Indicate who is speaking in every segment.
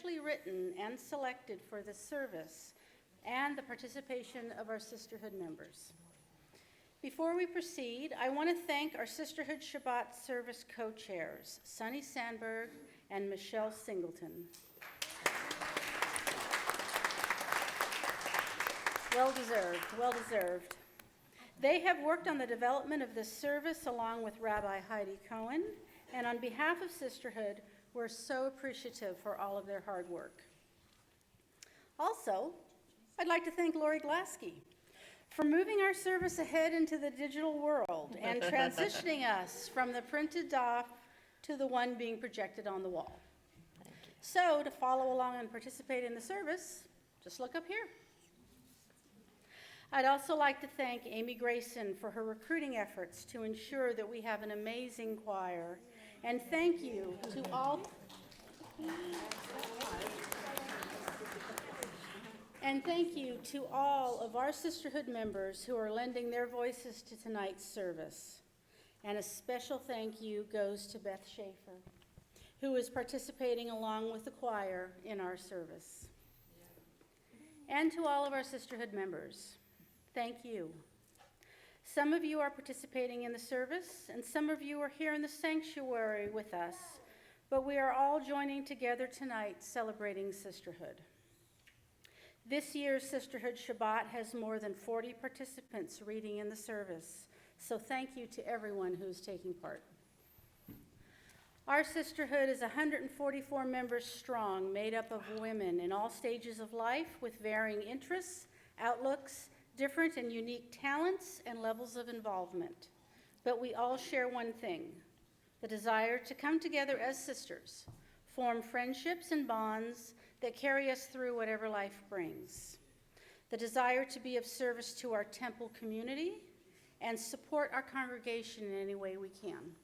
Speaker 1: specially written and selected for this service and the participation of our Sisterhood members. Before we proceed, I want to thank our Sisterhood Shabbat service co-chairs, Sunny Sandberg and Michelle Singleton. Well deserved, well deserved. They have worked on the development of this service along with Rabbi Heidi Cohen, and on behalf of Sisterhood, we're so appreciative for all of their hard work. Also, I'd like to thank Lori Glaske for moving our service ahead into the digital world and transitioning us from the printed off to the one being projected on the wall. So, to follow along and participate in the service, just look up here. I'd also like to thank Amy Grayson for her recruiting efforts to ensure that we have an amazing choir. And thank you to all of our Sisterhood members who are lending their voices to tonight's service. And a special thank you goes to Beth Schaefer, who is participating along with the choir in our service. And to all of our Sisterhood members, thank you. Some of you are participating in the service, and some of you are here in the sanctuary with us, but we are all joining together tonight celebrating sisterhood. This year's Sisterhood Shabbat has more than 40 participants reading in the service, so thank you to everyone who's taking part. Our sisterhood is 144 members strong, made up of women in all stages of life with varying interests, outlooks, different and unique talents and levels of involvement. But we all share one thing, the desire to come together as sisters, form friendships and bonds that carry us through whatever life brings. The desire to be of service to our temple community and support our congregation in any way we can.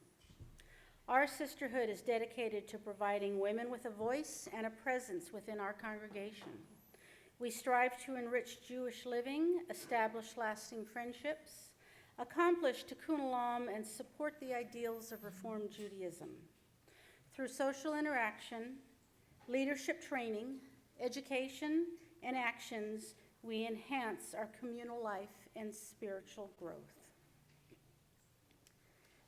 Speaker 1: Our sisterhood is dedicated to providing women with a voice and a presence within our congregation. We strive to enrich Jewish living, establish lasting friendships, accomplish tikkun olam, and support the ideals of Reform Judaism. Through social interaction, leadership training, education, and actions, we enhance our communal life and spiritual growth.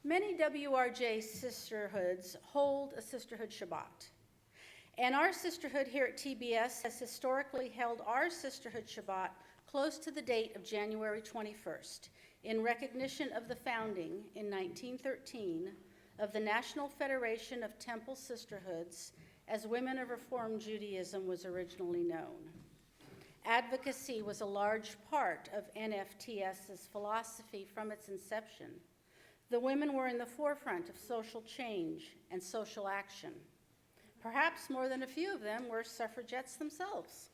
Speaker 1: Many WRJ sisterhoods hold a Sisterhood Shabbat. And our sisterhood here at TBS has historically held our Sisterhood Shabbat close to the date of January 21st, in recognition of the founding in 1913 of the National Federation of Temple Sisterhoods, as Women of Reform Judaism was originally known. Advocacy was a large part of NFTS's philosophy from its inception. The women were in the forefront of social change and social action. Perhaps more than a few of them were suffragettes themselves.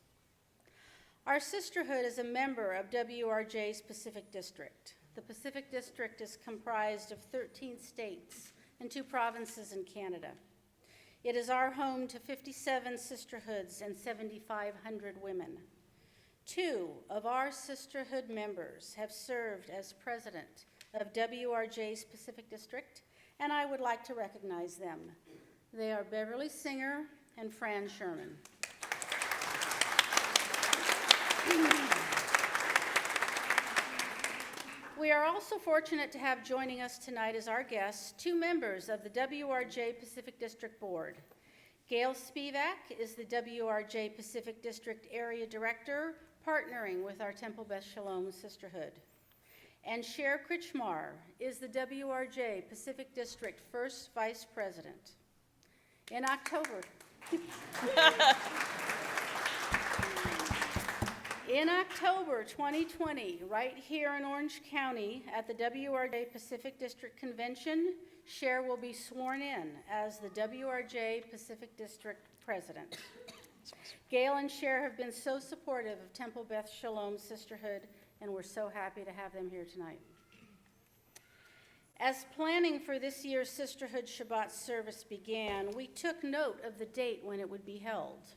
Speaker 1: Our sisterhood is a member of WRJ's Pacific District. The Pacific District is comprised of 13 states and 2 provinces in Canada. It is our home to 57 sisterhoods and 7,500 women. 2 of our sisterhood members have served as president of WRJ's Pacific District, and I would like to recognize them. They are Beverly Singer and Fran Sherman. We are also fortunate to have joining us tonight as our guests 2 members of the WRJ Pacific District Board. Gail Spivak is the WRJ Pacific District Area Director, partnering with our Temple Beth Shalom Sisterhood. And Cher Kritchmar is the WRJ Pacific District First Vice President. In October 2020, right here in Orange County at the WRJ Pacific District Convention, Cher will be sworn in as the WRJ Pacific District President. Gail and Cher have been so supportive of Temple Beth Shalom Sisterhood, and we're so happy to have them here tonight. As planning for this year's Sisterhood Shabbat service began, we took note of the date when it would be held.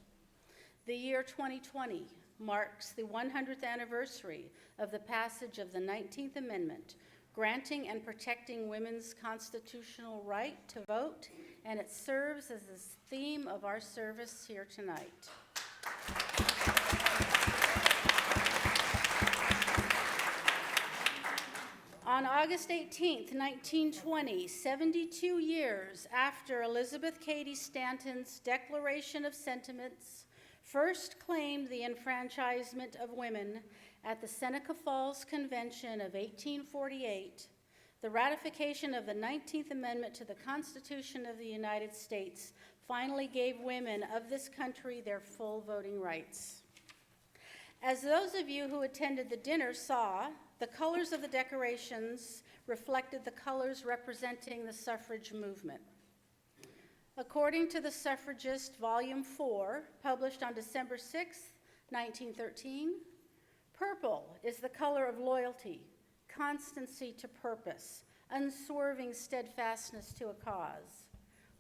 Speaker 1: The year 2020 marks the 100th anniversary of the passage of the 19th Amendment, granting and protecting women's constitutional right to vote and it serves as the theme of our service here tonight. On August 18th, 1920, 72 years after Elizabeth Cady Stanton's Declaration of Sentiments first claimed the enfranchisement of women at the Seneca Falls Convention of 1848, the ratification of the 19th Amendment to the Constitution of the United States finally gave women of this country their full voting rights. As those of you who attended the dinner saw, the colors of the decorations reflected the colors representing the suffrage movement. According to the Suffragist, Volume 4, published on December 6, 1913, purple is the color of loyalty, constancy to purpose, unswerving steadfastness to a cause.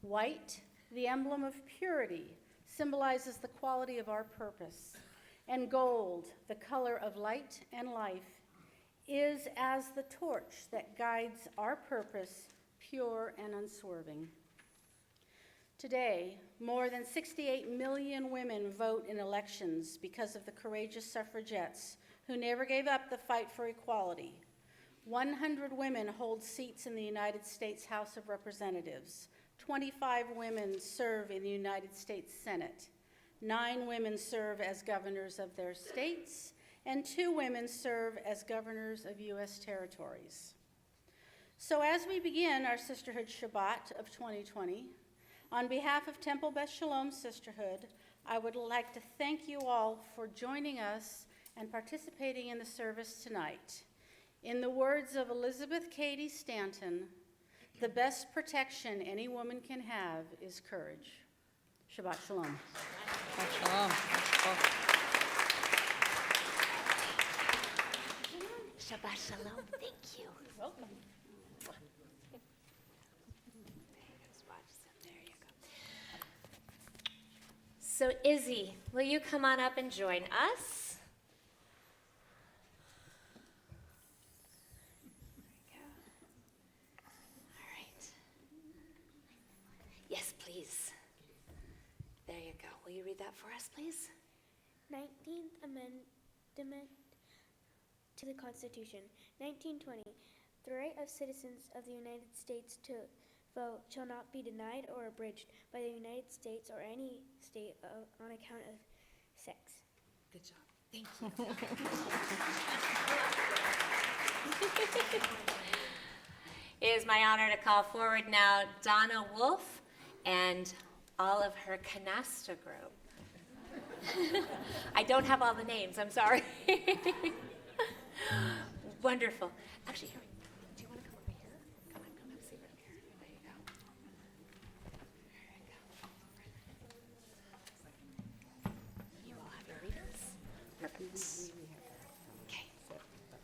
Speaker 1: White, the emblem of purity, symbolizes the quality of our purpose. And gold, the color of light and life, is as the torch that guides our purpose, pure and unswerving. Today, more than 68 million women vote in elections because of the courageous suffragettes who never gave up the fight for equality. 100 women hold seats in the United States House of Representatives. 25 women serve in the United States Senate. 9 women serve as governors of their states, and 2 women serve as governors of U.S. territories. So as we begin our Sisterhood Shabbat of 2020, on behalf of Temple Beth Sholom Sisterhood, I would like to thank you all for joining us and participating in the service tonight. In the words of Elizabeth Cady Stanton, the best protection any woman can have is courage. Shabbat Shalom.
Speaker 2: Shabbat Shalom.
Speaker 3: Shabbat Shalom. Thank you.
Speaker 1: Welcome.
Speaker 3: There you go. So Izzy, will you come on up and join us? Yes, please. There you go. Will you read that for us, please?
Speaker 4: 19th Amendment to the Constitution, 1920. The right of citizens of the United States to vote shall not be denied or abridged by the United States or any state on account of sex.
Speaker 3: Good job. Thank you. It is my honor to call forward now Donna Wolf and all of her canasta group. I don't have all the names, I'm sorry. Wonderful. Actually, here, do you want to come over here? Come have a seat right here. There you go. There you go. You all have your readers? Perfect. Okay. Here. There we go.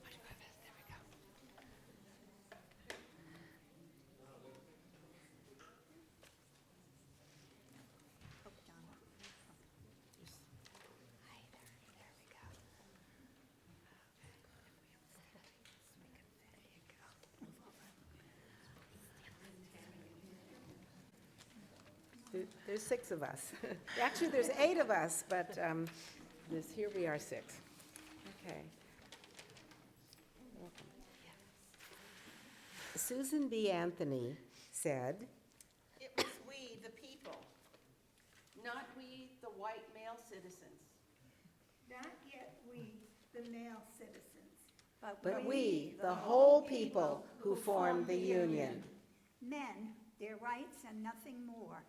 Speaker 3: Hi there. There we go. There you go. Move over.
Speaker 2: There's 6 of us. Actually, there's 8 of us, but here we are 6. Okay. Welcome. Susan B. Anthony said,
Speaker 5: It was we, the people, not we, the white male citizens.
Speaker 6: Not yet we, the male citizens,
Speaker 2: but we, the whole people who form the Union.
Speaker 6: men, their rights and nothing more.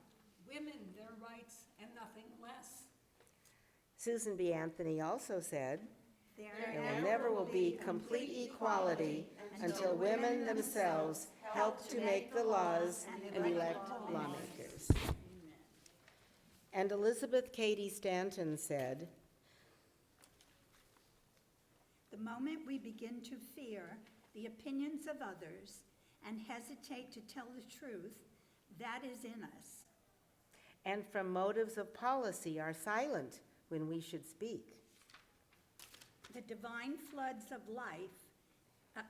Speaker 7: Women, their rights and nothing less.
Speaker 2: Susan B. Anthony also said,
Speaker 6: There
Speaker 2: there never will be complete equality until women themselves help to make the laws and elect lawmakers. And Elizabeth Cady Stanton said,
Speaker 6: The moment we begin to fear the opinions of others and hesitate to tell the truth, that is in us.
Speaker 2: and from motives of policy are silent when we should speak.
Speaker 6: The divine floods of life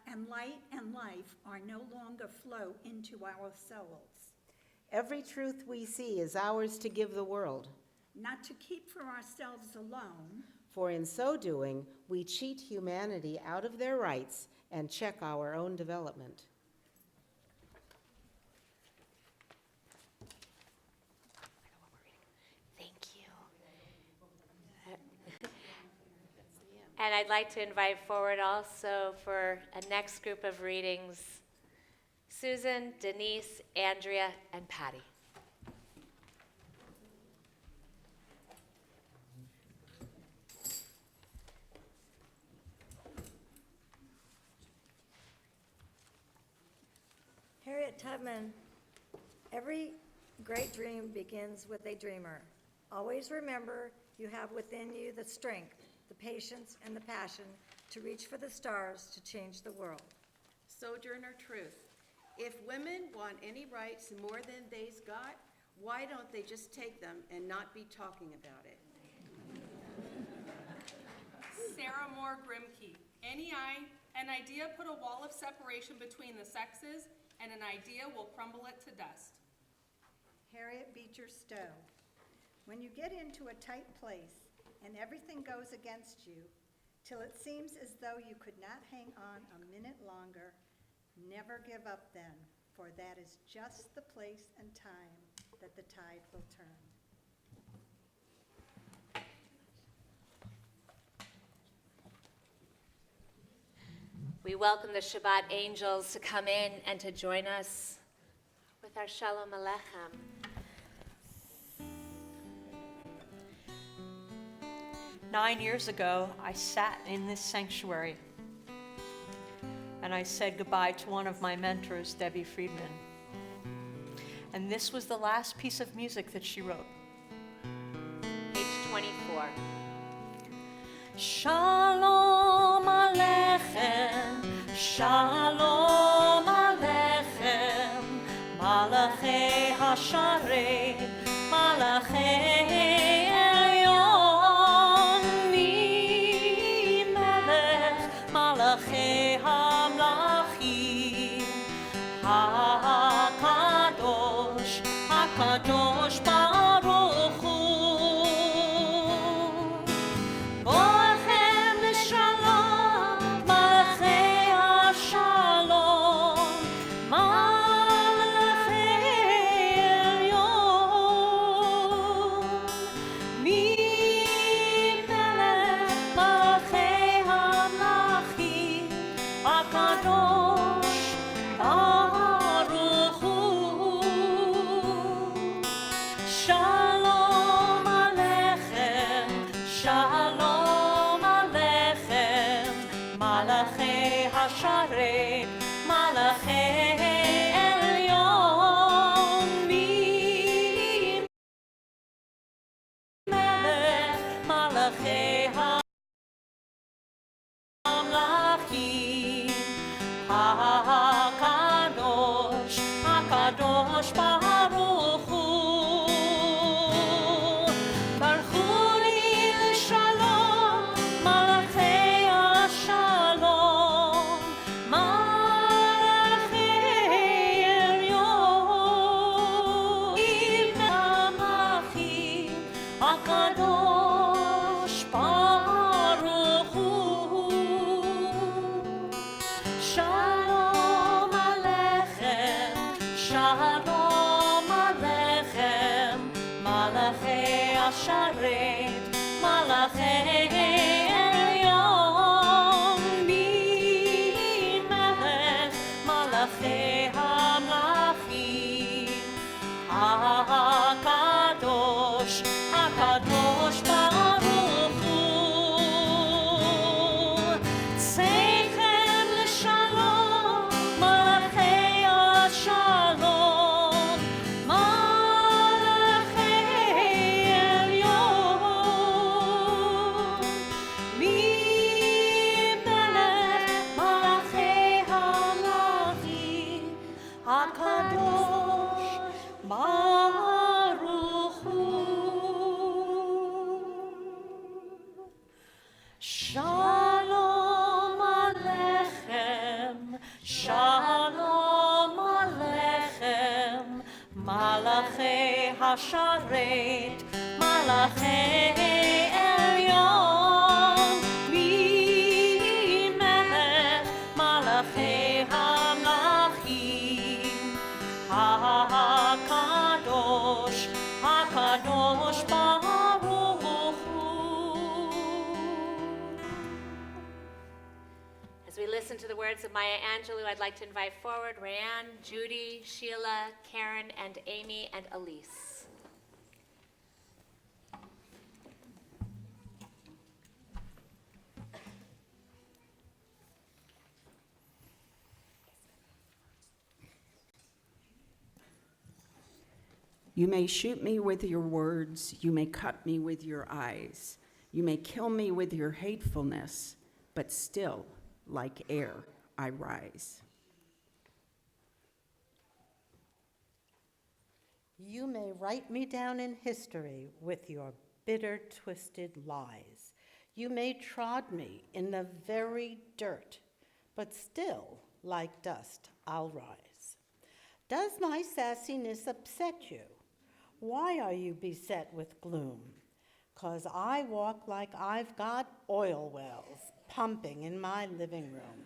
Speaker 6: and light are no longer flow into our souls.
Speaker 2: Every truth we see is ours to give the world,
Speaker 6: not to keep for ourselves alone,
Speaker 2: for in so doing, we cheat humanity out of their rights and check our own development.
Speaker 3: Thank you. And I'd like to invite forward also for a next group of readings, Susan, Denise, Andrea, and Patty.
Speaker 8: Harriet Tubman, every great dream begins with a dreamer. Always remember you have within you the strength, the patience, and the passion to reach for the stars to change the world.
Speaker 5: Sojourner Truth. If women want any rights more than they's got, why don't they just take them and not be talking about it?
Speaker 9: Sarah Moore Grimke. An idea put a wall of separation between the sexes, and an idea will crumble it to dust.
Speaker 6: Harriet Beecher Stowe. When you get into a tight place and everything goes against you, till it seems as though you could not hang on a minute longer, never give up then, for that is just the place and time that the tide will turn.
Speaker 3: We welcome the Shabbat angels to come in and to join us with our Shalom Aleichem.
Speaker 10: Nine years ago, I sat in this sanctuary and I said goodbye to one of my mentors, Debbie Friedman. And this was the last piece of music that she wrote.
Speaker 3: Page 24.
Speaker 10: Shalom Aleichem, Shalom Aleichem, Malachei HaSharet, Malachei Elyon, Mi-Melech, Malachei HaMlachim, HaKadosh, HaKadosh Baruch Hu. Shalom Aleichem, Malachei השרת מלאכי עליון ממלך מלאכי המלכים הקדוש הקדוש ברוך הוא.
Speaker 3: As we listen to the words of Maya Angelou, I'd like to invite forward Rayanne, Judy, Sheila, Karen, and Amy, and Elise.
Speaker 2: You may shoot me with your words, you may cut me with your eyes, you may kill me with your hatefulness, but still, like air, I rise.
Speaker 11: You may write me down in history with your bitter, twisted lies. You may trod me in the very dirt, but still, like dust, I'll rise. Does my sassiness upset you? Why are you beset with gloom? 'Cause I walk like I've got oil wells pumping in my living room.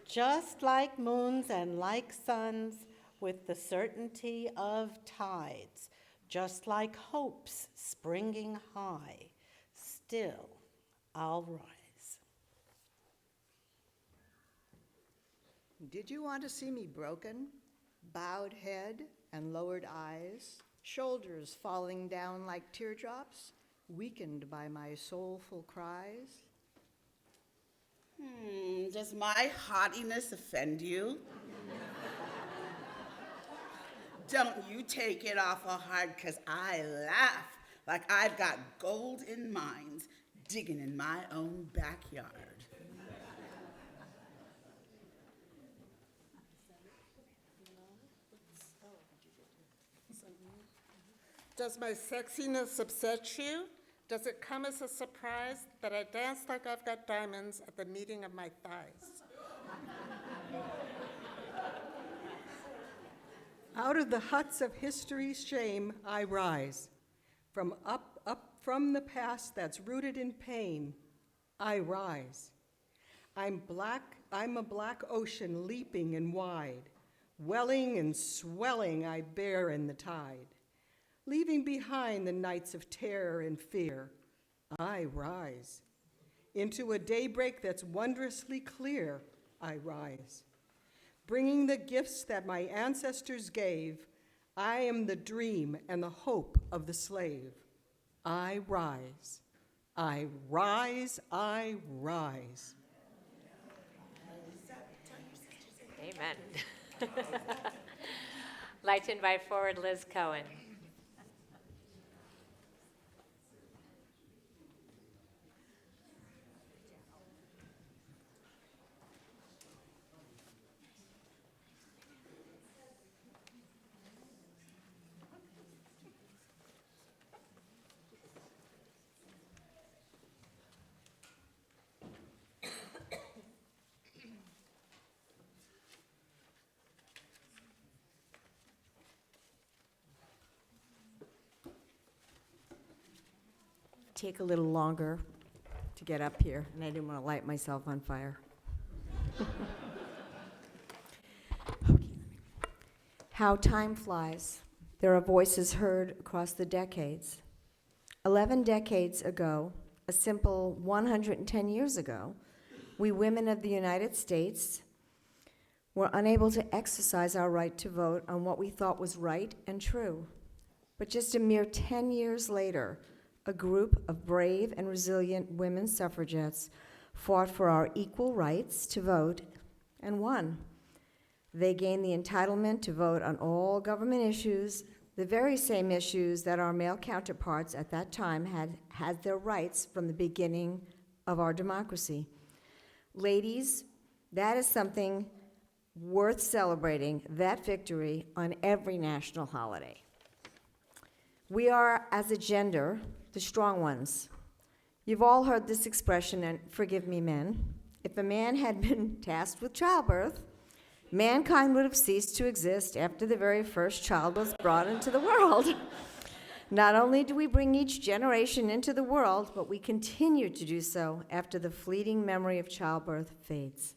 Speaker 11: Just like moons and like suns, with the certainty of tides, just like hopes springing high, still I'll rise.
Speaker 12: Did you want to see me broken, bowed head and lowered eyes, shoulders falling down like teardrops, weakened by my soulful cries?
Speaker 13: Does my haughtiness offend you? Don't you take it awful hard, 'cause I laugh like I've got gold in mines digging in my own backyard.
Speaker 14: Does my sexiness upset you? Does it come as a surprise that I dance like I've got diamonds at the meeting of my thighs?
Speaker 15: Out of the huts of history's shame, I rise. From up from the past that's rooted in pain, I rise. I'm a black ocean leaping and wide, welling and swelling I bear in the tide. Leaving behind the nights of terror and fear, I rise. Into a daybreak that's wondrously clear, I rise. Bringing the gifts that my ancestors gave, I am the dream and the hope of the slave. I rise. I rise, I rise.
Speaker 3: Amen. I'd like to invite forward Liz Cohen.
Speaker 16: Take a little longer to get up here, and I didn't want to light myself on fire. How time flies. There are voices heard across the decades. 11 decades ago, a simple 110 years ago, we women of the United States were unable to exercise our right to vote on what we thought was right and true. But just a mere 10 years later, a group of brave and resilient women suffragettes fought for our equal rights to vote and won. They gained the entitlement to vote on all government issues, the very same issues that our male counterparts at that time had their rights from the beginning of our democracy. Ladies, that is something worth celebrating, that victory, on every national holiday. We are, as a gender, the strong ones. You've all heard this expression, and forgive me, men. If a man had been tasked with childbirth, mankind would have ceased to exist after the very first child was brought into the world. Not only do we bring each generation into the world, but we continue to do so after the fleeting memory of childbirth fades.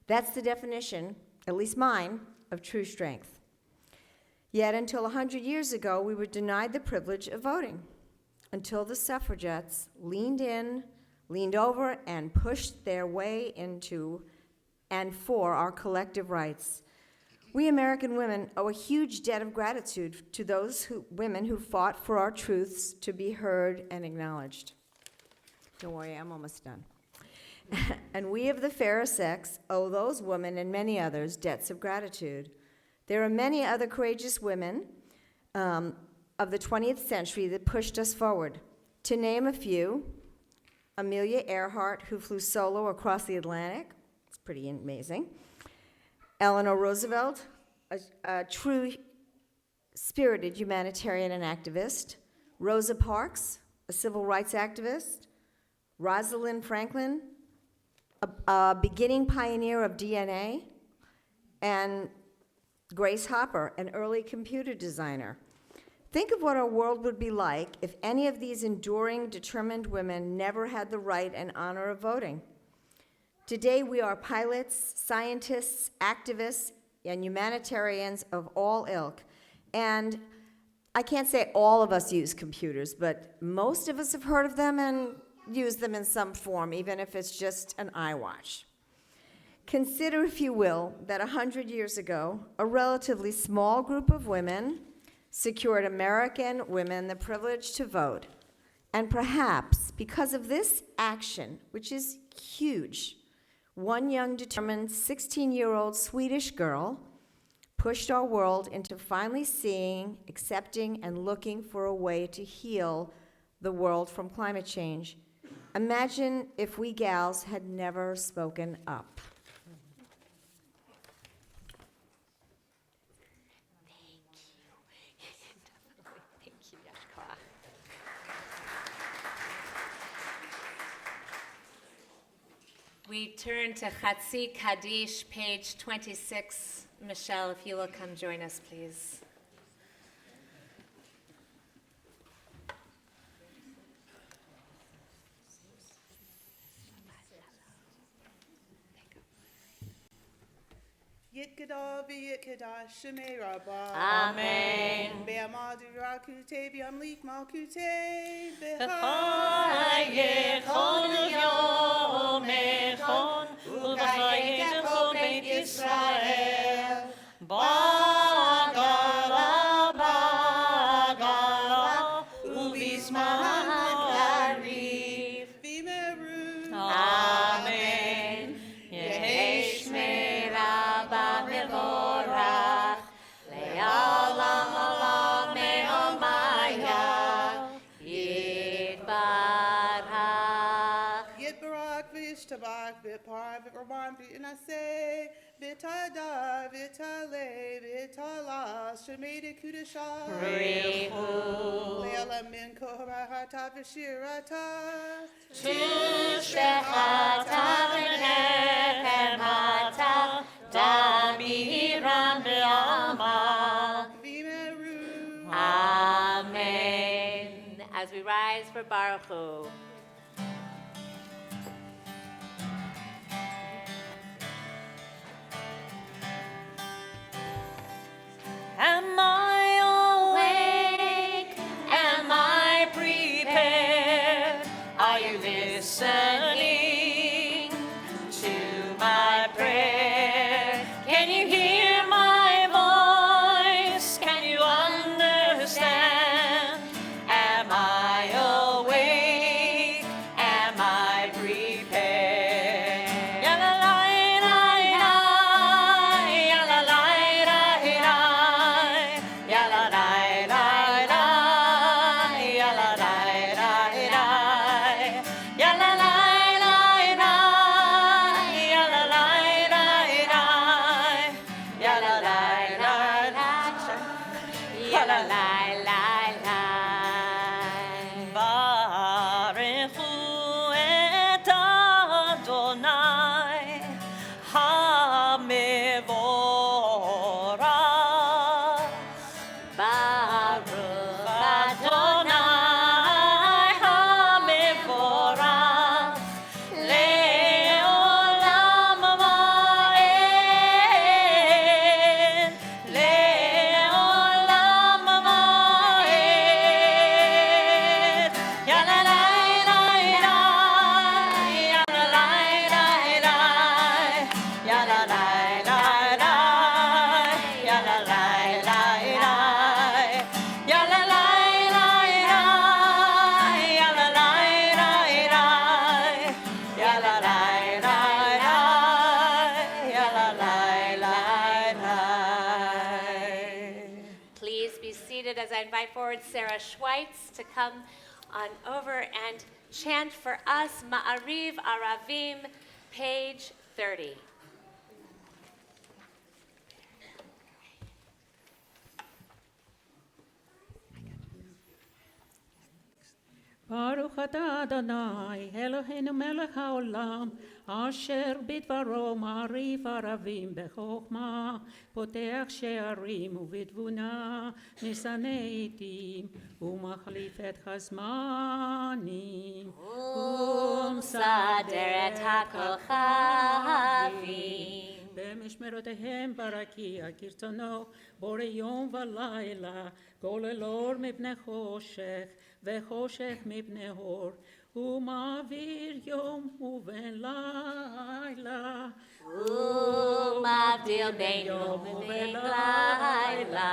Speaker 16: That's the definition, at least mine, of true strength. Yet until 100 years ago, we were denied the privilege of voting, until the suffragettes leaned over, and pushed their way into and for our collective rights. We American women owe a huge debt of gratitude to those women who fought for our truths to be heard and acknowledged. Don't worry, I'm almost done. And we of the fairer sex owe those women and many others debts of gratitude. There are many other courageous women of the 20th century that pushed us forward. To name a few, Amelia Earhart, who flew solo across the Atlantic. It's pretty amazing. Eleanor Roosevelt, a true spirited humanitarian and activist. Rosa Parks, a civil rights activist. Rosalind Franklin, a beginning pioneer of DNA. And Grace Hopper, an early computer designer. Think of what our world would be like if any of these enduring, determined women never had the right and honor of voting. Today, we are pilots, scientists, activists, and humanitarians of all ilk. And I can't say all of us use computers, but most of us have heard of them and use them in some form, even if it's just an iWatch. Consider, if you will, that 100 years ago, a relatively small group of women secured American women the privilege to vote. And perhaps because of this action, which is huge, one young, determined 16-year-old Swedish girl pushed our world into finally seeing, accepting, and looking for a way to heal the world from climate change. Imagine if we gals had never spoken up.
Speaker 3: We turn to Kaddish, page 26. Michelle, if you will come join us, please.
Speaker 17: Yitkada v'yitkada shemei rabba.
Speaker 10: Amen.
Speaker 17: Be'amadu rakute v'yamlik malkute
Speaker 10: V'chayechon yomechon u'chayetecho beit Yisrael Bagala bagala u'bizman karif
Speaker 17: v'meru.
Speaker 10: Amen. Yehesh merabba mevorach le'olam olam me'omaya yitbarach.
Speaker 17: Yitbarak v'yishtabak v'par v'orban v'inaseh v'tada v'tale v'tala shemei dekudasha
Speaker 10: Rehu.
Speaker 17: le'olam min kohorahata v'shirata
Speaker 10: Tushbechata v'nechemata damiram be'alma.
Speaker 17: v'meru.
Speaker 3: Amen. As we rise for Baruch Hu.
Speaker 10: Am I awake? Am I prepared? Are you listening to my prayer? Can you hear my voice? Can you understand? Am I awake? Am I prepared? Ya la la la la, ya la la la la, ya la la la la, ya la la la la, ya la la la la, ya la la la la,
Speaker 3: I invite forward Sarah Schweitz to come on over and chant for us Ma'ariv Aravim, page 30.
Speaker 18: ברוך אתה אדוני, אלוהינו מלך העולם, אשר בדברו מעריב ערבים בחוכמה, פותח שערים ובתבונה, משנא עתים, ומחליף את הזמנים.
Speaker 3: ומסדר את הכוכבים.
Speaker 18: במשמרותיהם ברקיע כרצונו, בורא יום ולילה, גולל אור מפני חושך, וחושך מפני אור, ומעביר יום ובין לילה.
Speaker 3: ומבדיל בין יום ובין לילה.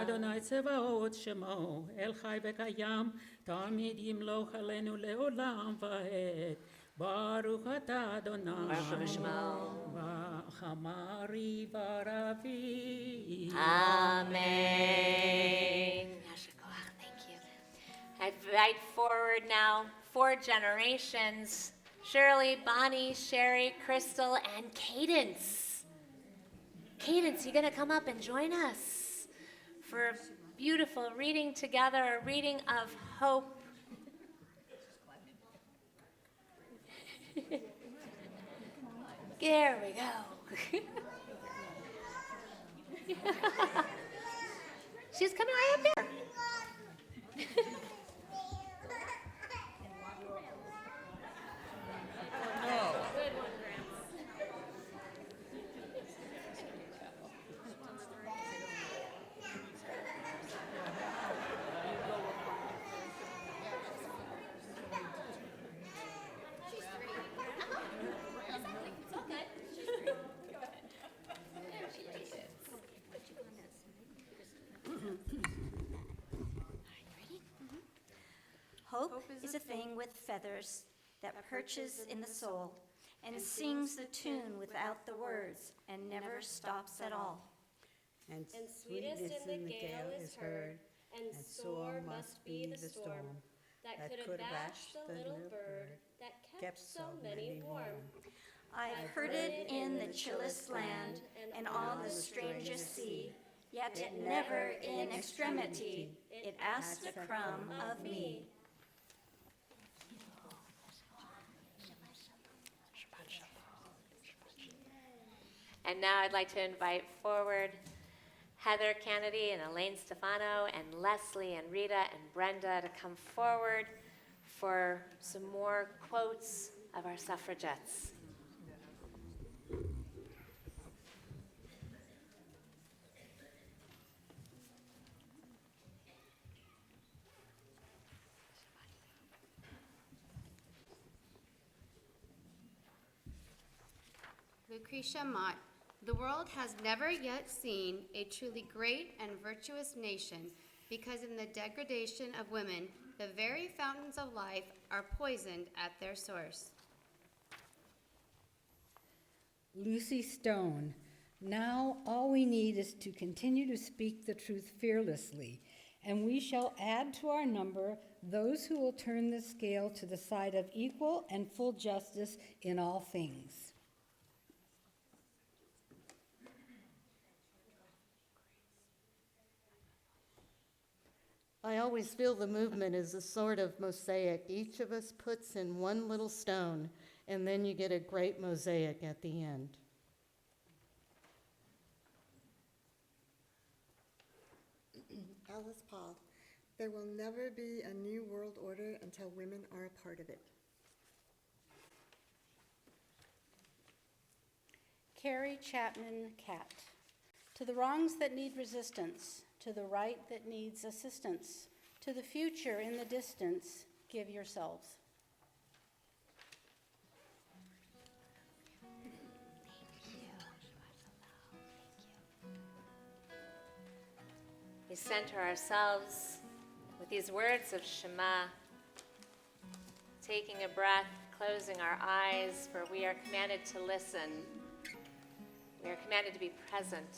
Speaker 18: אדוני צבאות שמו, אל חי וקיים, תמיד ימלוך עלינו לעולם ועד. ברוך אתה אדוני, בחמרי ברבי.
Speaker 3: Amen. Thank you. I invite forward now 4 generations, Shirley, Bonnie, Sherry, Crystal, and Cadence. Cadence, you gonna come up and join us for a beautiful reading together, a reading of hope. There we go. She's coming right up here.
Speaker 19: Hope is a thing with feathers that perches in the soul and sings the tune without the words and never stops at all.
Speaker 20: And sweetest in the gale is heard, and sore must be the storm that could abash the little bird that kept so many warm.
Speaker 19: I've heard it in the chillest land and on the strangest sea, yet it never in extremity it asked a crumb of me.
Speaker 3: And now I'd like to invite forward Heather Kennedy and Elaine Stefano and Leslie and Rita and Brenda to come forward for some more quotes of our suffragettes.
Speaker 21: Lucretia Mott. The world has never yet seen a truly great and virtuous nation, because in the degradation of women, the very fountains of life are poisoned at their source.
Speaker 22: Lucy Stone. Now all we need is to continue to speak the truth fearlessly, and we shall add to our number those who will turn the scale to the side of equal and full justice in all things.
Speaker 23: I always feel the movement is a sort of mosaic. Each of us puts in one little stone, and then you get a great mosaic at the end.
Speaker 24: Alice Paul. There will never be a new world order until women are a part of it.
Speaker 1: Carrie Chapman Catt. To the wrongs that need resistance, to the right that needs assistance, to the future in the distance, give yourselves.
Speaker 3: We center ourselves with these words of Shema, taking a breath, closing our eyes, for we are commanded to listen. We are commanded to be present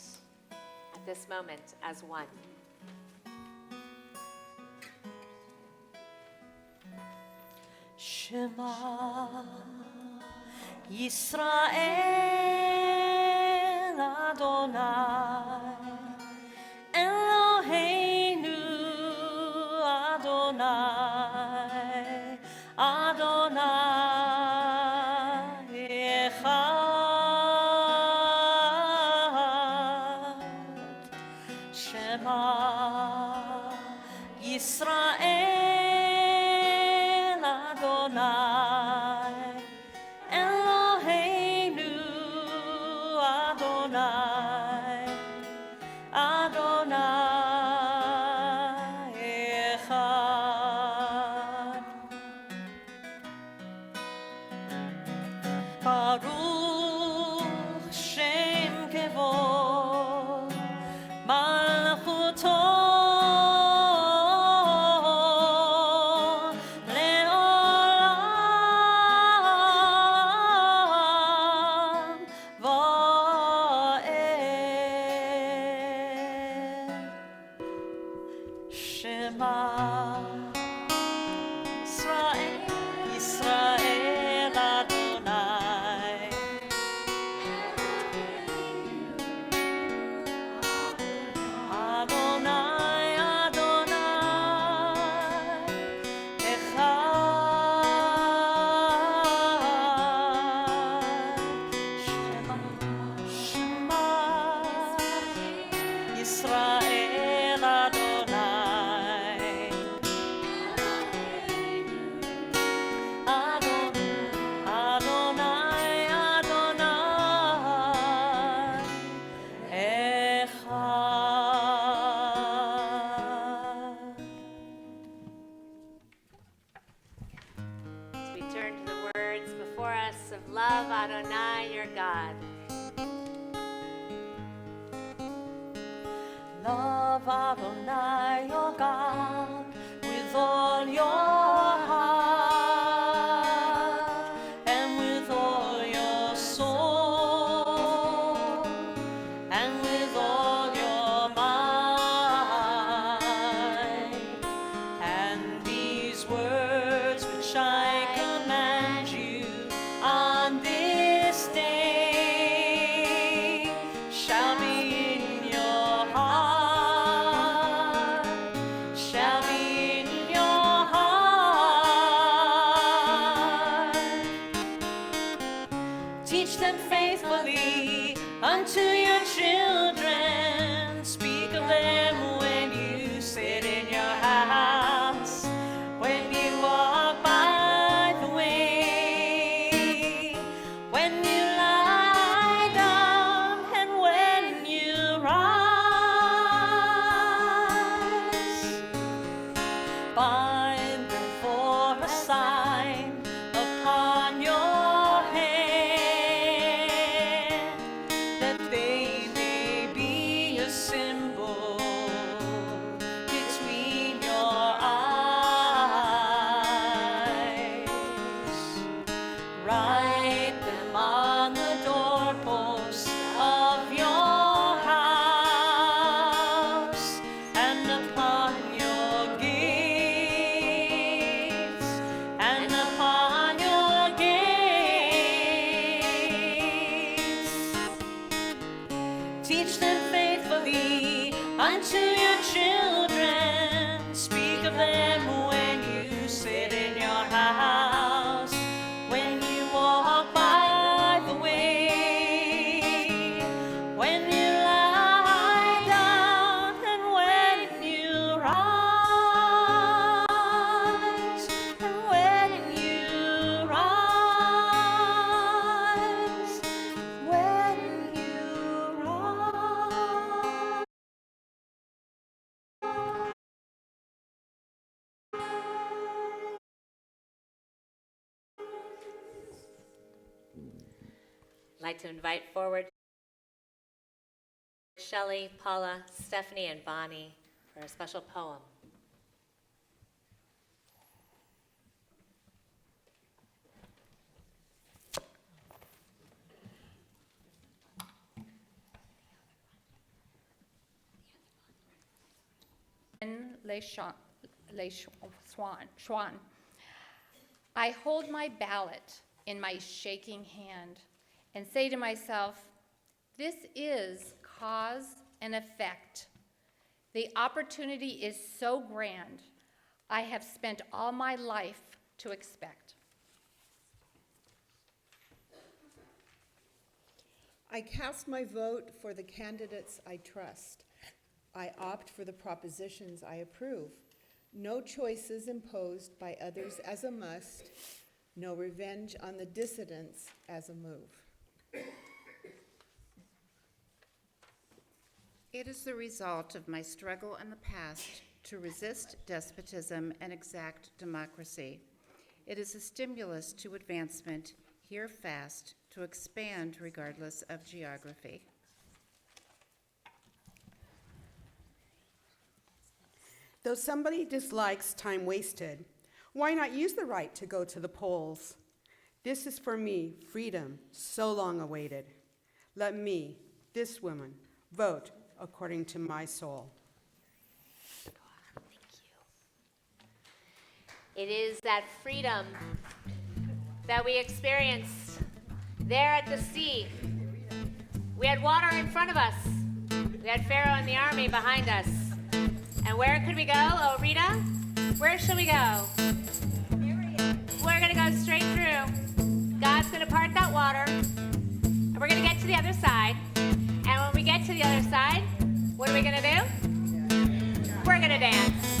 Speaker 3: at this moment as one.
Speaker 10: Shema Yisrael Adonai Eloheinu Adonai Adonai Echad Shema Yisrael Adonai Eloheinu Adonai Adonai Echad Baruch Shem Kevod Malchuto Leolam Va'ed Shema Yisrael Yisrael Adonai Adonai Adonai Echad Shema Yisrael Adonai Adonai Adonai Echad.
Speaker 3: As we turn to the words before us of love Adonai, your God.
Speaker 10: Love Adonai your God with all your heart and with all your soul and with all your mind. And these words which I command you on this day shall be in your heart, shall be in your heart. Teach them faithfully unto your children. Speak of them when you sit in your house, when you walk by the way, when you lie down, and when you rise. Bind them for a sign upon your hand, that they may be a symbol between your eyes. Write them on the doorposts of your house and upon your gates, and upon your gates. Teach them faithfully unto your children. Speak of them when you sit in your house, when you walk by the way, when you lie down, and when you rise, and when you rise, when you rise.
Speaker 3: I'd like to invite forward Shelley, Paula, Stephanie, and Bonnie for a special poem.
Speaker 4: Les Schwan. I hold my ballot in my shaking hand and say to myself, this is cause and effect. The opportunity is so grand, I have spent all my life to expect.
Speaker 5: I cast my vote for the candidates I trust. I opt for the propositions I approve. No choices imposed by others as a must. No revenge on the dissidents as a move.
Speaker 7: It is the result of my struggle in the past to resist despotism and exact democracy. It is a stimulus to advancement, here fast, to expand regardless of geography.
Speaker 8: Though somebody dislikes time wasted, why not use the right to go to the polls? This is for me, freedom, so long awaited. Let me, this woman, vote according to my soul.
Speaker 3: It is that freedom that we experienced there at the sea. We had water in front of us. We had Pharaoh and the army behind us. And where could we go? Oh, Rita, where should we go? We're going to go straight through. God's going to part that water. And we're going to get to the other side. And when we get to the other side, what are we going to do? We're going to dance.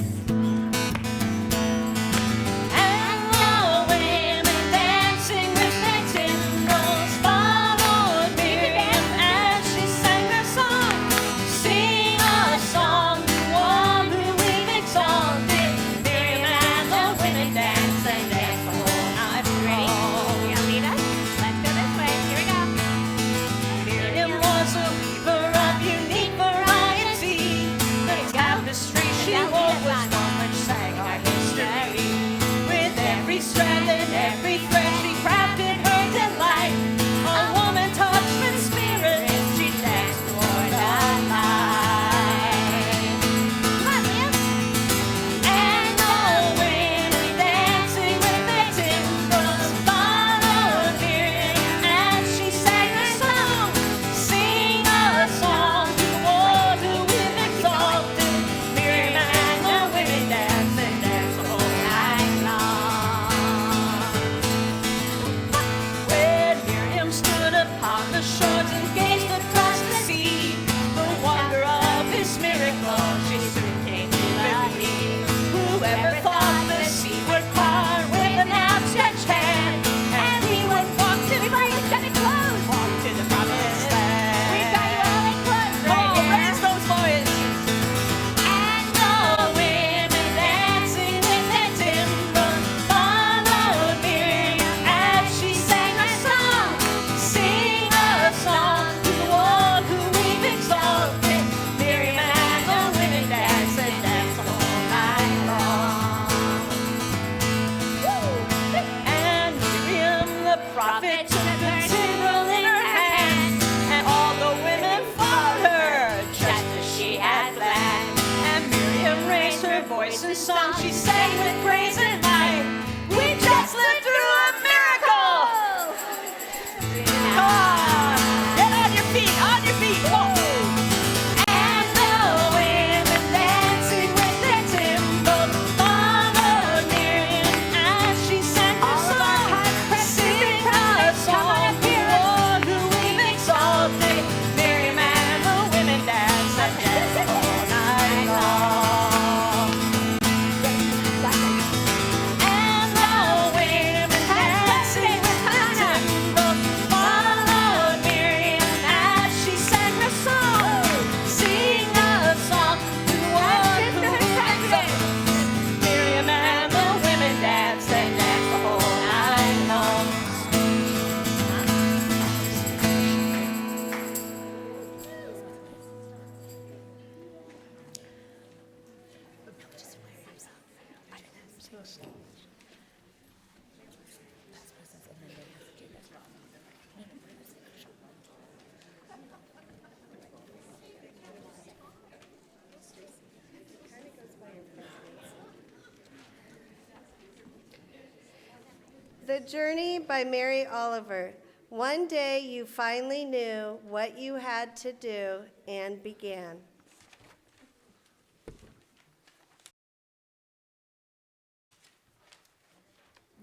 Speaker 2: The Journey by Mary Oliver. One day you finally knew what you had to do and began.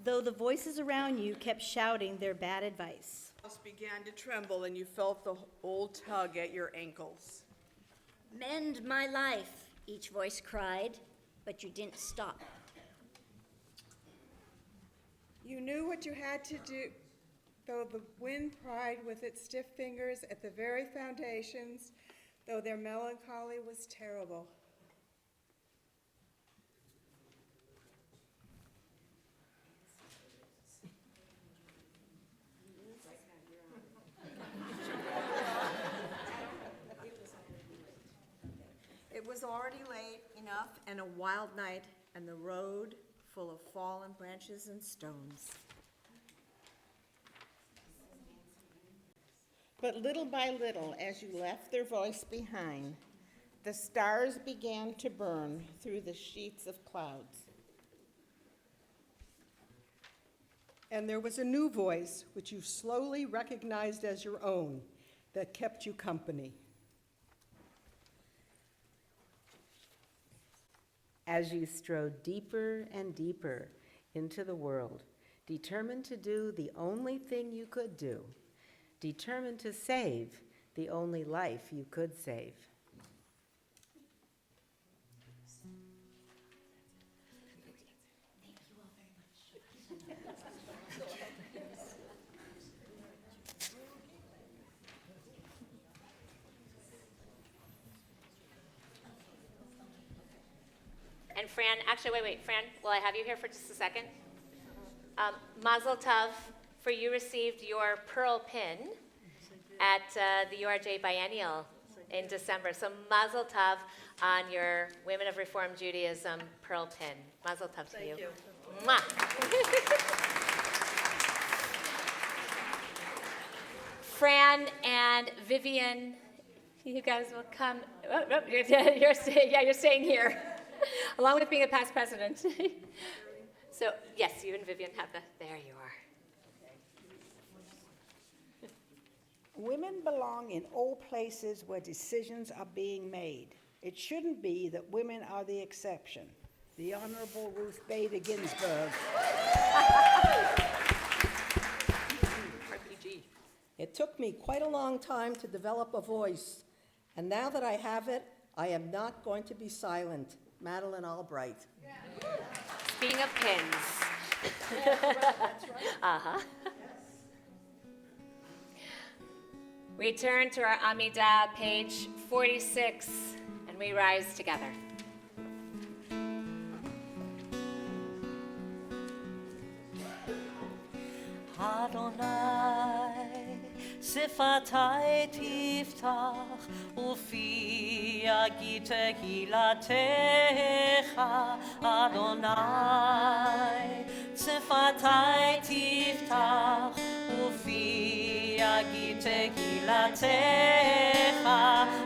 Speaker 6: Though the voices around you kept shouting their bad advice.
Speaker 17: House began to tremble and you felt the old tug at your ankles.
Speaker 19: Mend my life, each voice cried, but you didn't stop.
Speaker 5: You knew what you had to do, though the wind pried with its stiff fingers at the very foundations, though their melancholy was terrible.
Speaker 9: It was already late enough and a wild night, and the road full of fallen branches and stones.
Speaker 11: But little by little, as you left their voice behind, the stars began to burn through the sheets of clouds.
Speaker 15: And there was a new voice, which you slowly recognized as your own, that kept you company.
Speaker 25: As you strode deeper and deeper into the world, determined to do the only thing you could do, determined to save the only life you could save.
Speaker 3: And Fran, actually, wait, Fran, will I have you here for just a second? Mazel tov, for you received your pearl pin at the URJ Biennial in December. So mazel tov on your Women of Reformed Judaism pearl pin. Mazel tov to you.
Speaker 17: Thank you.
Speaker 3: Mwah. Fran and Vivian, you guys will come. Oh, no, you're staying here, along with being a past president. So yes, you and Vivian have there you are.
Speaker 26: Women belong in all places where decisions are being made. It shouldn't be that women are the exception. The Honorable Ruth Bader Ginsburg.
Speaker 3: RPG.
Speaker 27: It took me quite a long time to develop a voice, and now that I have it, I am not going to be silent. Madeleine Albright.
Speaker 3: Speaking of pins. Uh-huh. We turn to our Amidah, page 46, and we rise together.
Speaker 10: Adonai, sifatai tiftach, ufi yagit tehilatecha. Adonai, sifatai tiftach, ufi yagit tehilatecha.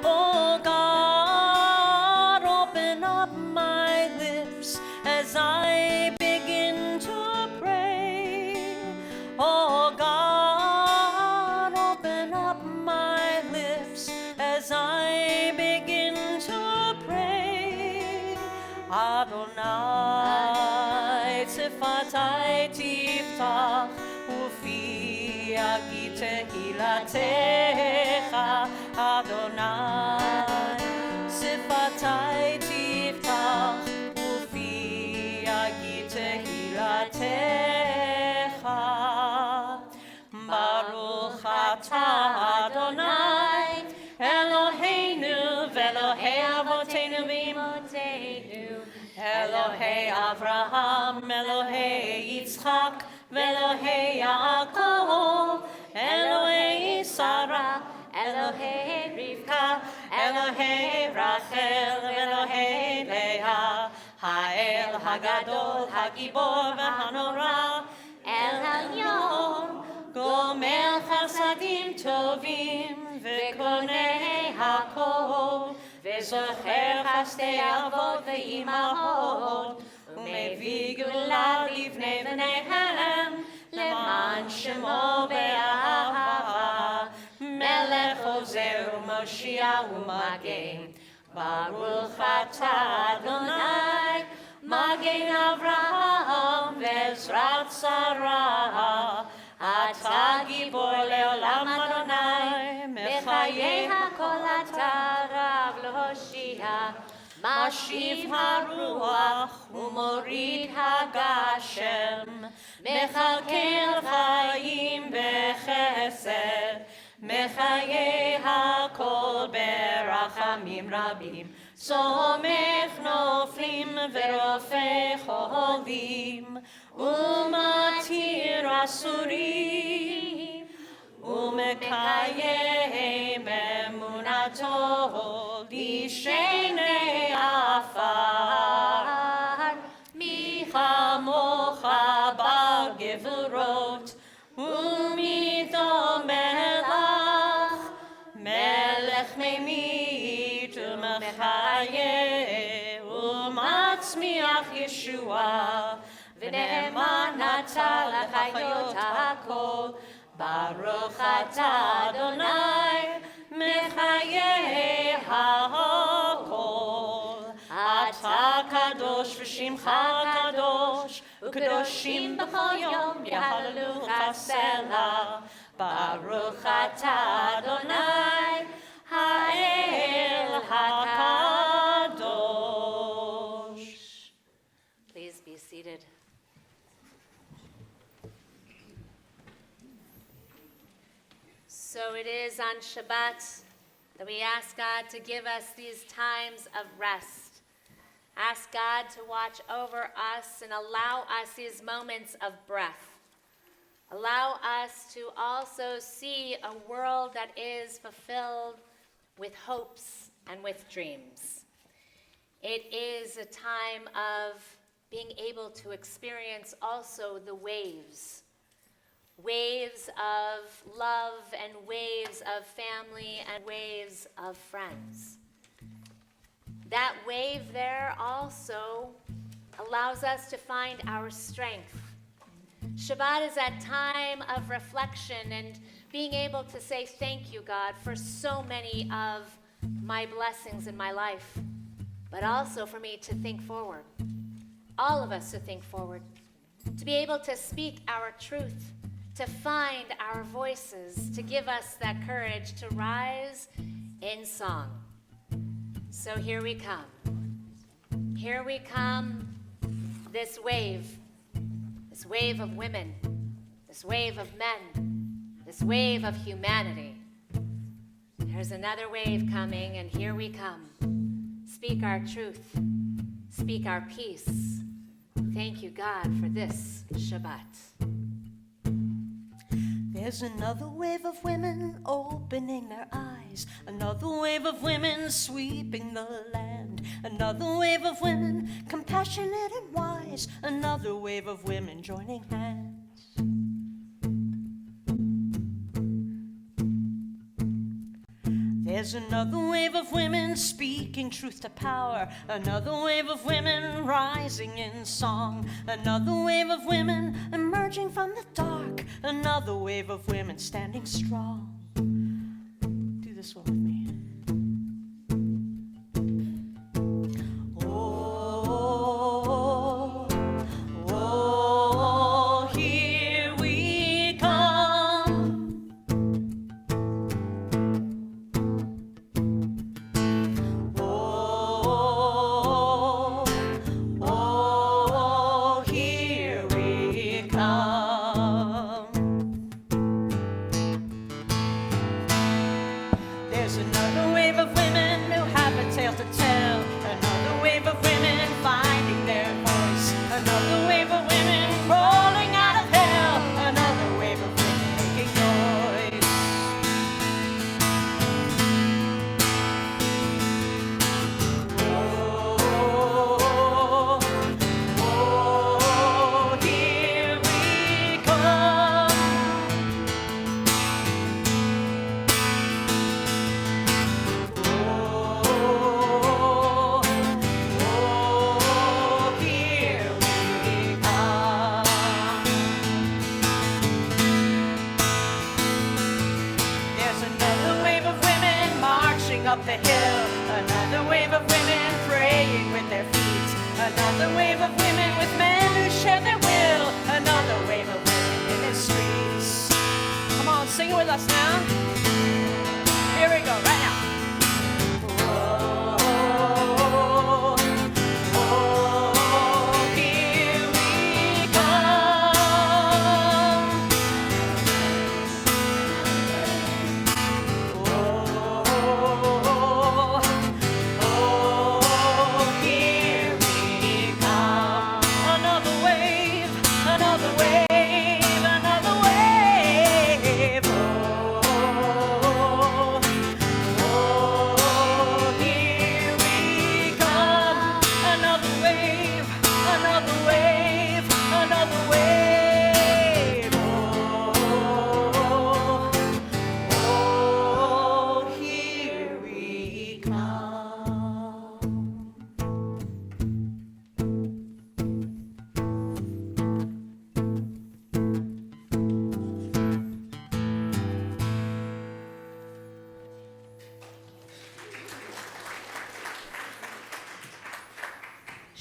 Speaker 10: Oh God, open up my lips as I begin to pray. Oh God, open up my lips as I begin to pray. Adonai, sifatai tiftach, ufi yagit tehilatecha. Adonai, sifatai tiftach, ufi yagit tehilatecha. Baruch atah Adonai, Eloheinu v'Elohei avoteinu v'imotenu, Elohei Avraham, Elohei Yitzchak, v'Elohei Yaakov, Elohei Sarah, Elohei Rivka, Elohei Rachel, Elohei Leah, Ha'el Hagadol, Hagibor v'Hanora, El Elyon, Gomer Chasadim Tovim, V'Konei HaKol, V'Zocher Chastei Avot V'Imahot, U'Mevii Gula Livnei B'neihem,
Speaker 3: Baruch atah Adonai, Magen Avraham ve'ezrat Sarah. Atah gibor le'olam Adonai, mechayei hakol atah rav lehoshia. Mashiv haruach umorid hagashem, mechalkel chayim bechesed, mechayei hakol berachamim rabim, somech noflim verofei cholim, umatir asurim, umekayem emunato lishenei afar, mi chamocha bar gevurot, umido melach, melech memit umechaye, umatzmiach Yeshua, v'ne'eman atah l'chayot hakol, Baruch atah Adonai, mechayei hakol. Atah kadosh v'shimcha kadosh, u'kadoshim b'chol yom yahalelucha selah. Baruch atah Adonai, ha'el hakadosh. Please be seated. So it is on Shabbat that we ask God to give us these times of rest. Ask God to watch over us and allow us these moments of breath. Allow us to also see a world that is fulfilled with hopes and with dreams. It is a time of being able to experience also the waves of love and waves of family and waves of friends. That wave there also allows us to find our strength. Shabbat is that time of reflection and being able to say thank you, God, for so many of my blessings in my life, but also for me to think forward. All of us to think forward, to be able to speak our truth, to find our voices, to give us that courage to rise in song. So here we come. Here we come, this wave of women, this wave of men, this wave of humanity. There's another wave coming, and here we come. Speak our truth, speak our peace. Thank you, God, for this Shabbat.
Speaker 10: There's another wave of women opening their eyes, another wave of women sweeping the land, another wave of women compassionate and wise, another wave of women joining hands. There's another wave of women speaking truth to power, another wave of women rising in song, another wave of women emerging from the dark, another wave of women standing strong. Do this one with me. Oh, oh, here we come. Oh, oh, here we come. There's Another wave of women with men who share their will. Another wave of women in the streets. Come on, sing it with us now. Here we go, right now.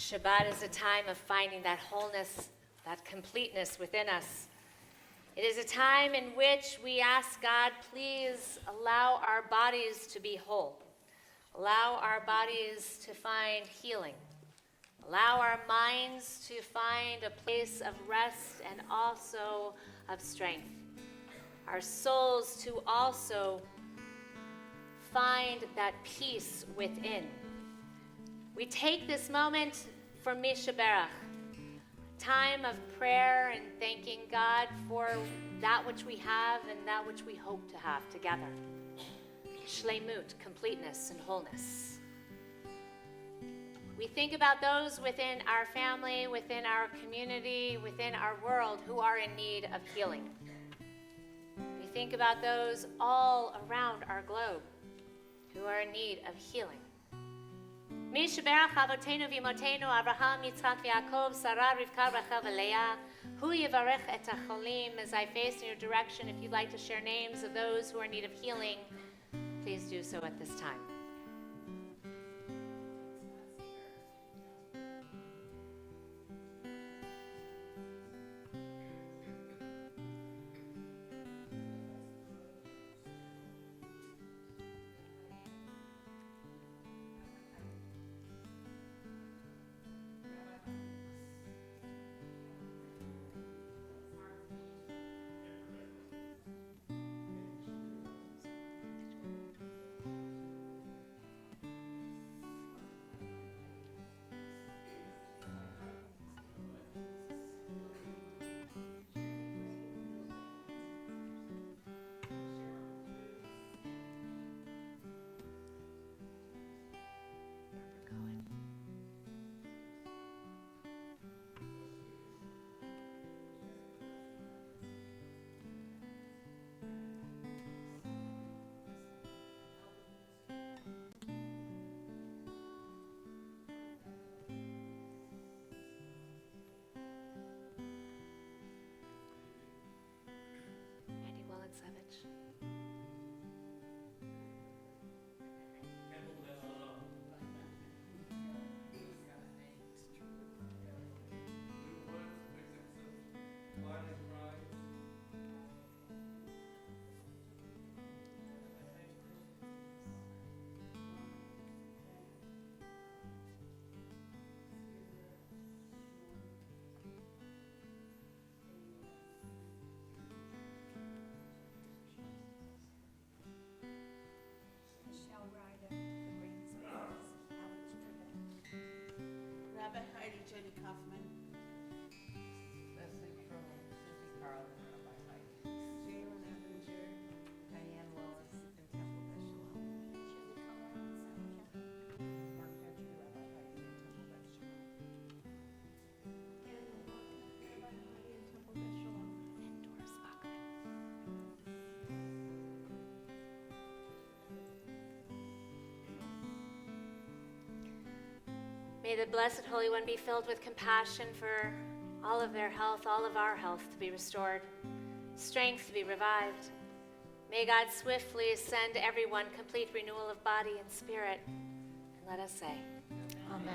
Speaker 3: Shabbat is a time of finding that wholeness, that completeness within us. It is a time in which we ask God, please allow our bodies to be whole. Allow our bodies to find healing. Allow our minds to find a place of rest and also of strength. Our souls to also find that peace within. We take this moment for Misha Berach, time of prayer and thanking God for that which we have and that which we hope to have together. Shlemut, completeness and wholeness. We think about those within our family, within our community, within our world who are in need of healing. We think about those all around our globe who are in need of healing. Mi sheberach avotenu v'imotenu Avraham, Yitzchak v'Yaakov, Sarah, Rivka, Rachel, v'Leah. Hu yivarech et hacholim. As I face in your direction, if you'd like to share names of those who are in need of healing, please do so at this time. May the Blessed Holy One be filled with compassion for all of their health, all of our health to be restored, strength to be revived. May God swiftly send everyone complete renewal of body and spirit. And let us say, Amen.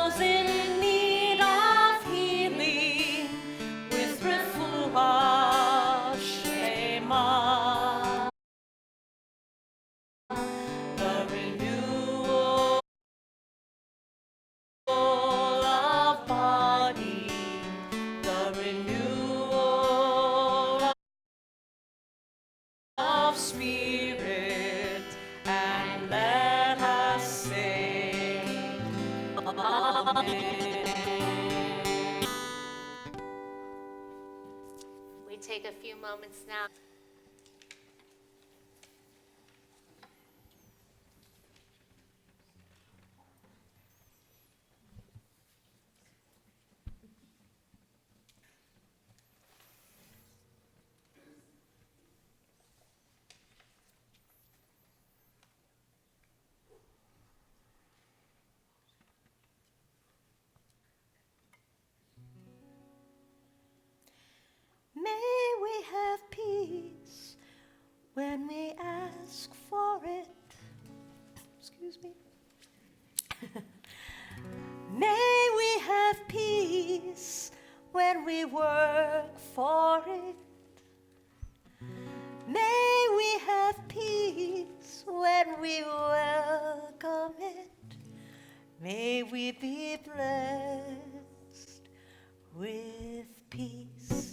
Speaker 10: those in need of healing with refuah, Shema. The renewal of body, the renewal of spirit, and let us sing Amen.
Speaker 3: We take a few moments now.
Speaker 10: May we have peace when we ask for it. Excuse me. May we have peace when we work for it. May we have peace when we welcome it. May we be blessed with peace.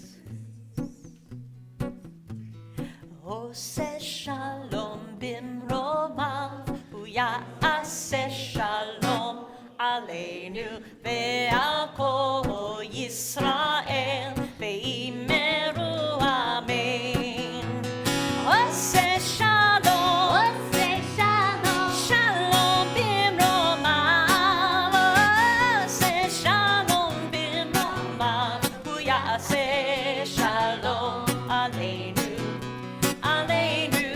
Speaker 10: Ose shalom bimromav, uya'aseh shalom aleinu ve'al kol Yisrael ve'imeru amen. Ose shalom, shalom bimromav, ose shalom bimromav, uya'aseh shalom aleinu. Aleinu,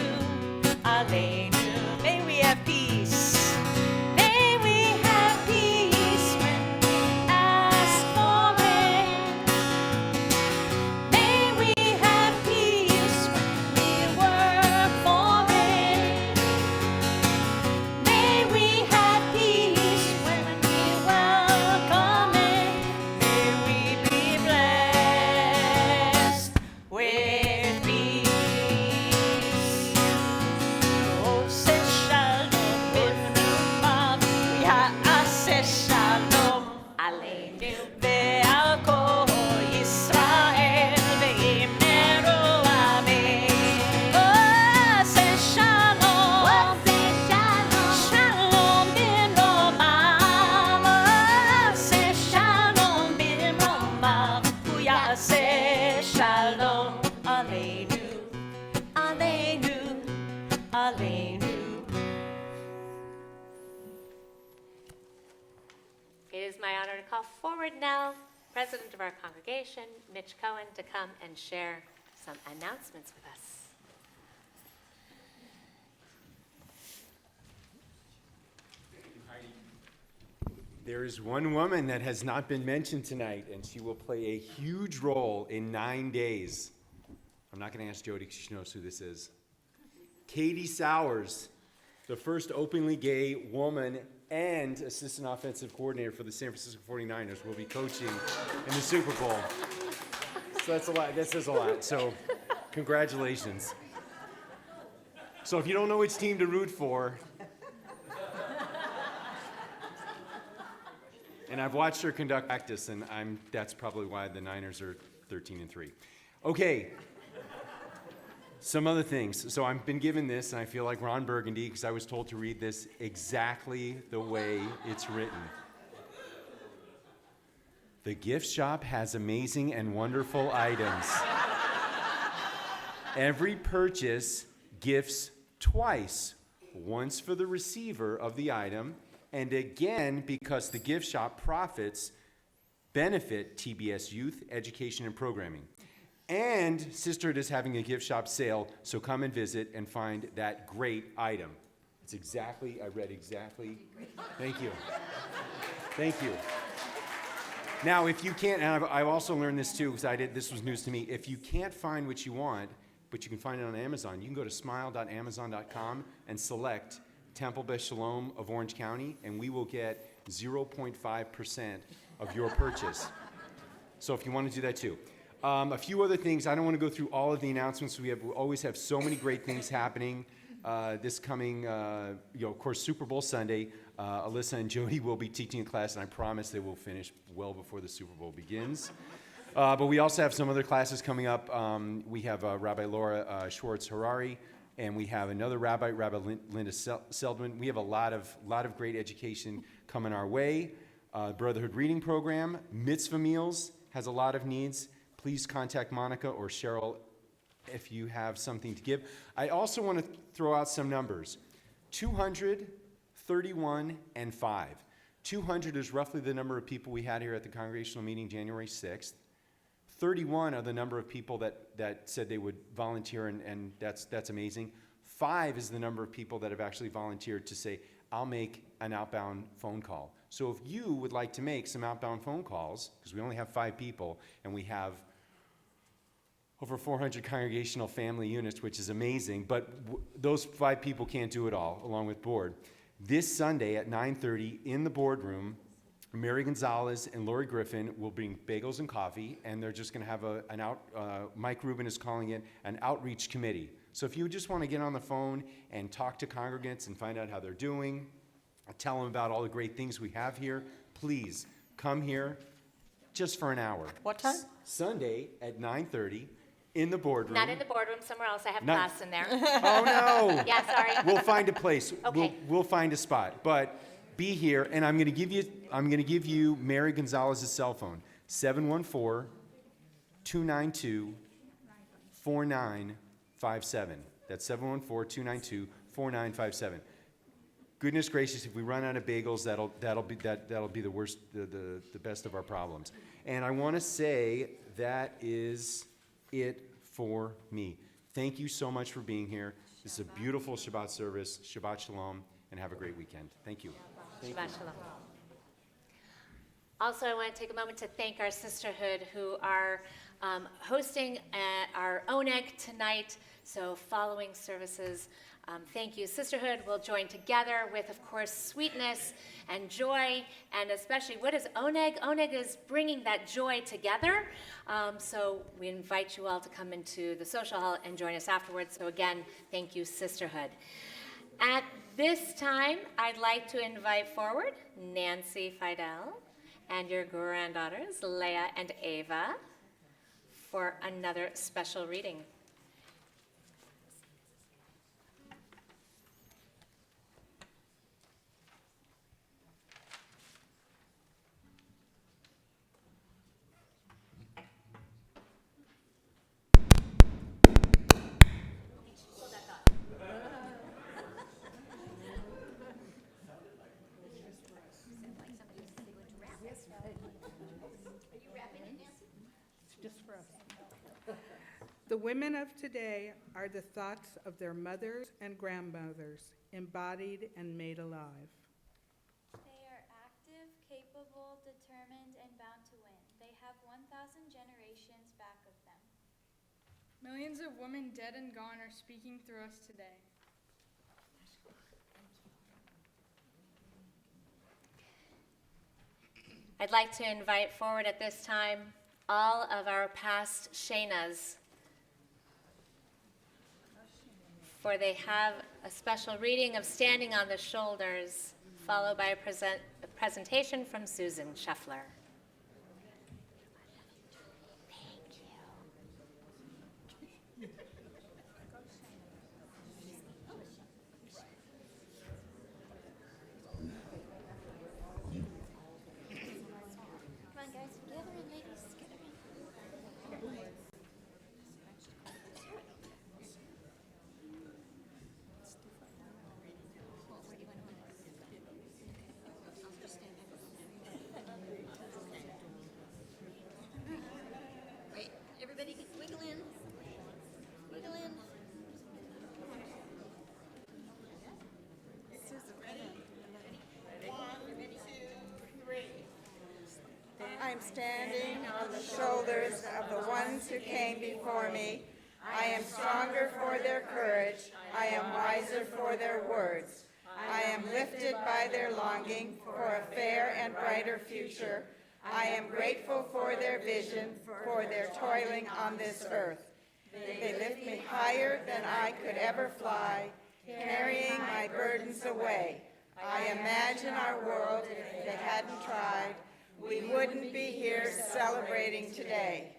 Speaker 10: Aleinu. May we have peace. May we have peace when we ask for it. May we have peace when we work for it. May we have peace when we welcome it. May we be blessed with peace. Shalom Aleinu, Aleinu, Aleinu.
Speaker 3: It is my honor to call forward now President of our congregation, Mitch Cohen, to come and share some announcements with us.
Speaker 12: There is one woman that has not been mentioned tonight, and she will play a huge role in 9 days. I'm not going to ask Jody because she knows who this is. Katie Sowers, the first openly gay woman and assistant offensive coordinator for the San Francisco 49ers, will be coaching in the Super Bowl. So that's a lot. That says a lot. So congratulations. So if you don't know which team to root for, and I've watched her conduct practice, and that's probably why the Niners are 13-3. Okay, some other things. So I've been given this, and I feel like Ron Burgundy, because I was told to read this exactly the way it's written. The gift shop has amazing and wonderful items. Every purchase gifts twice, once for the receiver of the item, and again because the gift shop profits benefit TBS youth, education, and programming. And Sisterhood is having a gift shop sale, so come and visit and find that great item. It's exactly, I read exactly. Thank you. Thank you. Now, if you can't, and I've also learned this too, because this was news to me. If you can't find what you want, but you can find it on Amazon, you can go to smile.amazon.com and select Temple Beth Shalom of Orange County, and we will get 0.5% of your purchase. So if you want to do that too. A few other things. I don't want to go through all of the announcements. We always have so many great things happening. This coming, of course, Super Bowl Sunday, Alyssa and Jody will be teaching a class, and I promise they will finish well before the Super Bowl begins. But we also have some other classes coming up. We have Rabbi Laura Schwartz-Harari, and we have another Rabbi Linda Seldman. We have a lot of great education coming our way. Brotherhood Reading Program, Mitzvah Meals has a lot of needs. Please contact Monica or Cheryl if you have something to give. I also want to throw out some numbers. 200, 31, and 5. 200 is roughly the number of people we had here at the Congregational meeting January 6th. 31 are the number of people that said they would volunteer, and that's amazing. 5 is the number of people that have actually volunteered to say, I'll make an outbound phone call. So if you would like to make some outbound phone calls, because we only have 5 people, and we have over 400 congregational family units, which is amazing, but those 5 people can't do it all, along with board. This Sunday at 9:30 in the boardroom, Mary Gonzalez and Lori Griffin will bring bagels and coffee, and they're just going to have Mike Rubin is calling it an outreach committee. So if you just want to get on the phone and talk to congregants and find out how they're doing, tell them about all the great things we have here, please come here just for an hour.
Speaker 10: What time?
Speaker 12: Sunday at 9:30 in the boardroom.
Speaker 3: Not in the boardroom, somewhere else. I have class in there.
Speaker 12: Oh, no.
Speaker 3: Yeah, sorry.
Speaker 12: We'll find a place.
Speaker 3: Okay.
Speaker 12: We'll find a spot. But be here, and I'm going to give you Mary Gonzalez's cell phone, 714-292-4957. That's 714-292-4957. Goodness gracious, if we run out of bagels, that'll be the worst, the best of our problems. And I want to say that is it for me. Thank you so much for being here. This is a beautiful Shabbat service. Shabbat Shalom, and have a great weekend. Thank you.
Speaker 3: Shabbat Shalom. Also, I want to take a moment to thank our Sisterhood who are hosting our Oneg tonight. So following services, thank you. Sisterhood will join together with, of course, sweetness and joy, and especially, what is Oneg? Oneg is bringing that joy together. So we invite you all to come into the social hall and join us afterwards. So again, thank you, Sisterhood. At this time, I'd like to invite forward Nancy Fidel and your granddaughters, Leah and Ava, for another special reading.
Speaker 13: The women of today are the thoughts of their mothers and grandmothers, embodied and made alive.
Speaker 14: They are active, capable, determined, and bound to win. They have 1,000 generations back of them.
Speaker 16: Millions of women dead and gone are speaking through us today.
Speaker 3: I'd like to invite forward at this time all of our past Shanas, for they have a special reading of Standing on the Shoulders, followed by a presentation from Susan Scheffler.
Speaker 18: I'm standing on the shoulders of the ones who came before me. I am stronger for their courage. I am wiser for their words. I am lifted by their longing for a fair and brighter future. I am grateful for their vision, for their toiling on this earth. They lift me higher than I could ever fly, carrying my burdens away. I imagine our world, if they hadn't tried, we wouldn't be here celebrating today.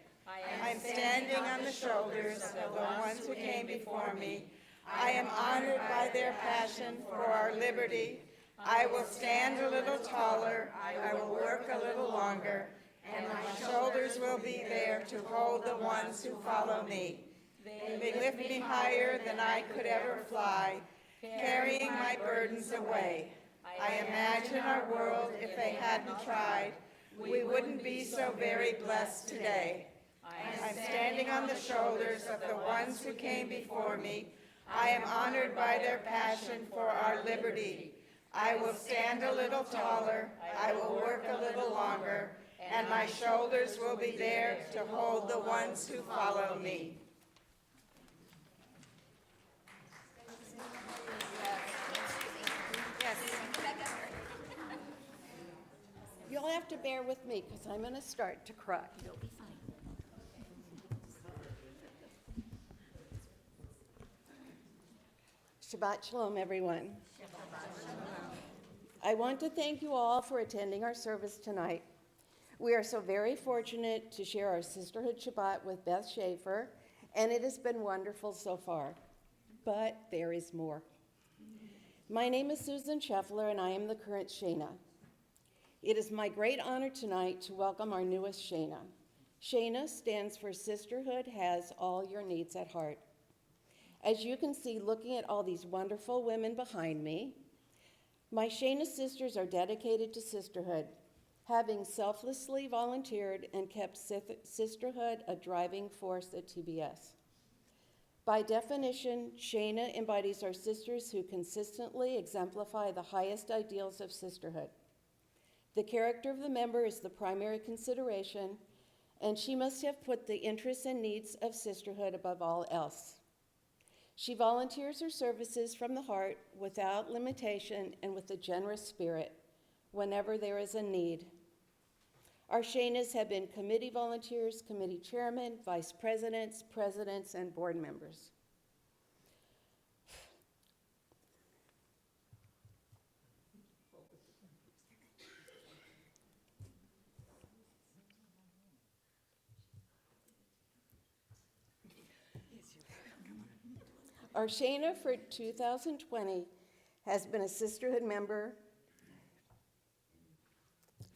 Speaker 18: I'm standing on the shoulders of the ones who came before me. I am honored by their passion for our liberty. I will stand a little taller, I will work a little longer, and my shoulders will be there to hold the ones who follow me. They lift me higher than I could ever fly, carrying my burdens away. I imagine our world, if they hadn't tried, we wouldn't be so very blessed today. I'm standing on the shoulders of the ones who came before me. I am honored by their passion for our liberty. I will stand a little taller, I will work a little longer, and my shoulders will be there to hold the ones who follow me.
Speaker 1: You'll have to bear with me because I'm going to start to cry.
Speaker 19: You'll be fine.
Speaker 1: Shabbat Shalom, everyone. I want to thank you all for attending our service tonight. We are so very fortunate to share our Sisterhood Shabbat with Beth Schaefer, and it has been wonderful so far. But there is more. My name is Susan Scheffler, and I am the current Shana. It is my great honor tonight to welcome our newest Shana. Shana stands for Sisterhood Has All Your Needs at Heart. As you can see, looking at all these wonderful women behind me, my Shana sisters are dedicated to sisterhood, having selflessly volunteered and kept sisterhood a driving force at TBS. By definition, Shana embodies our sisters who consistently exemplify the highest ideals of sisterhood. The character of the member is the primary consideration, and she must have put the interests and needs of sisterhood above all else. She volunteers her services from the heart, without limitation and with a generous spirit, whenever there is a need. Our Shanas have been committee volunteers, committee chairmen, vice presidents, presidents, and board members. Our Shana for 2020 has been a sisterhood member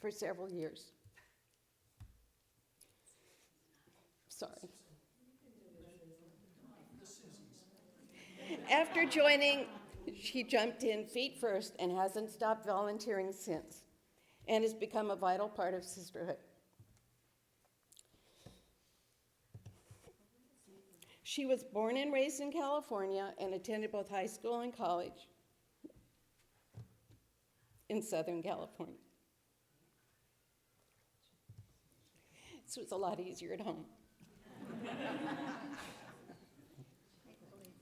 Speaker 1: for several years. Sorry. After joining, she jumped in feet first and hasn't stopped volunteering since, and has become a vital part of sisterhood. She was born and raised in California and attended both high school and college in Southern California. So it's a lot easier at home.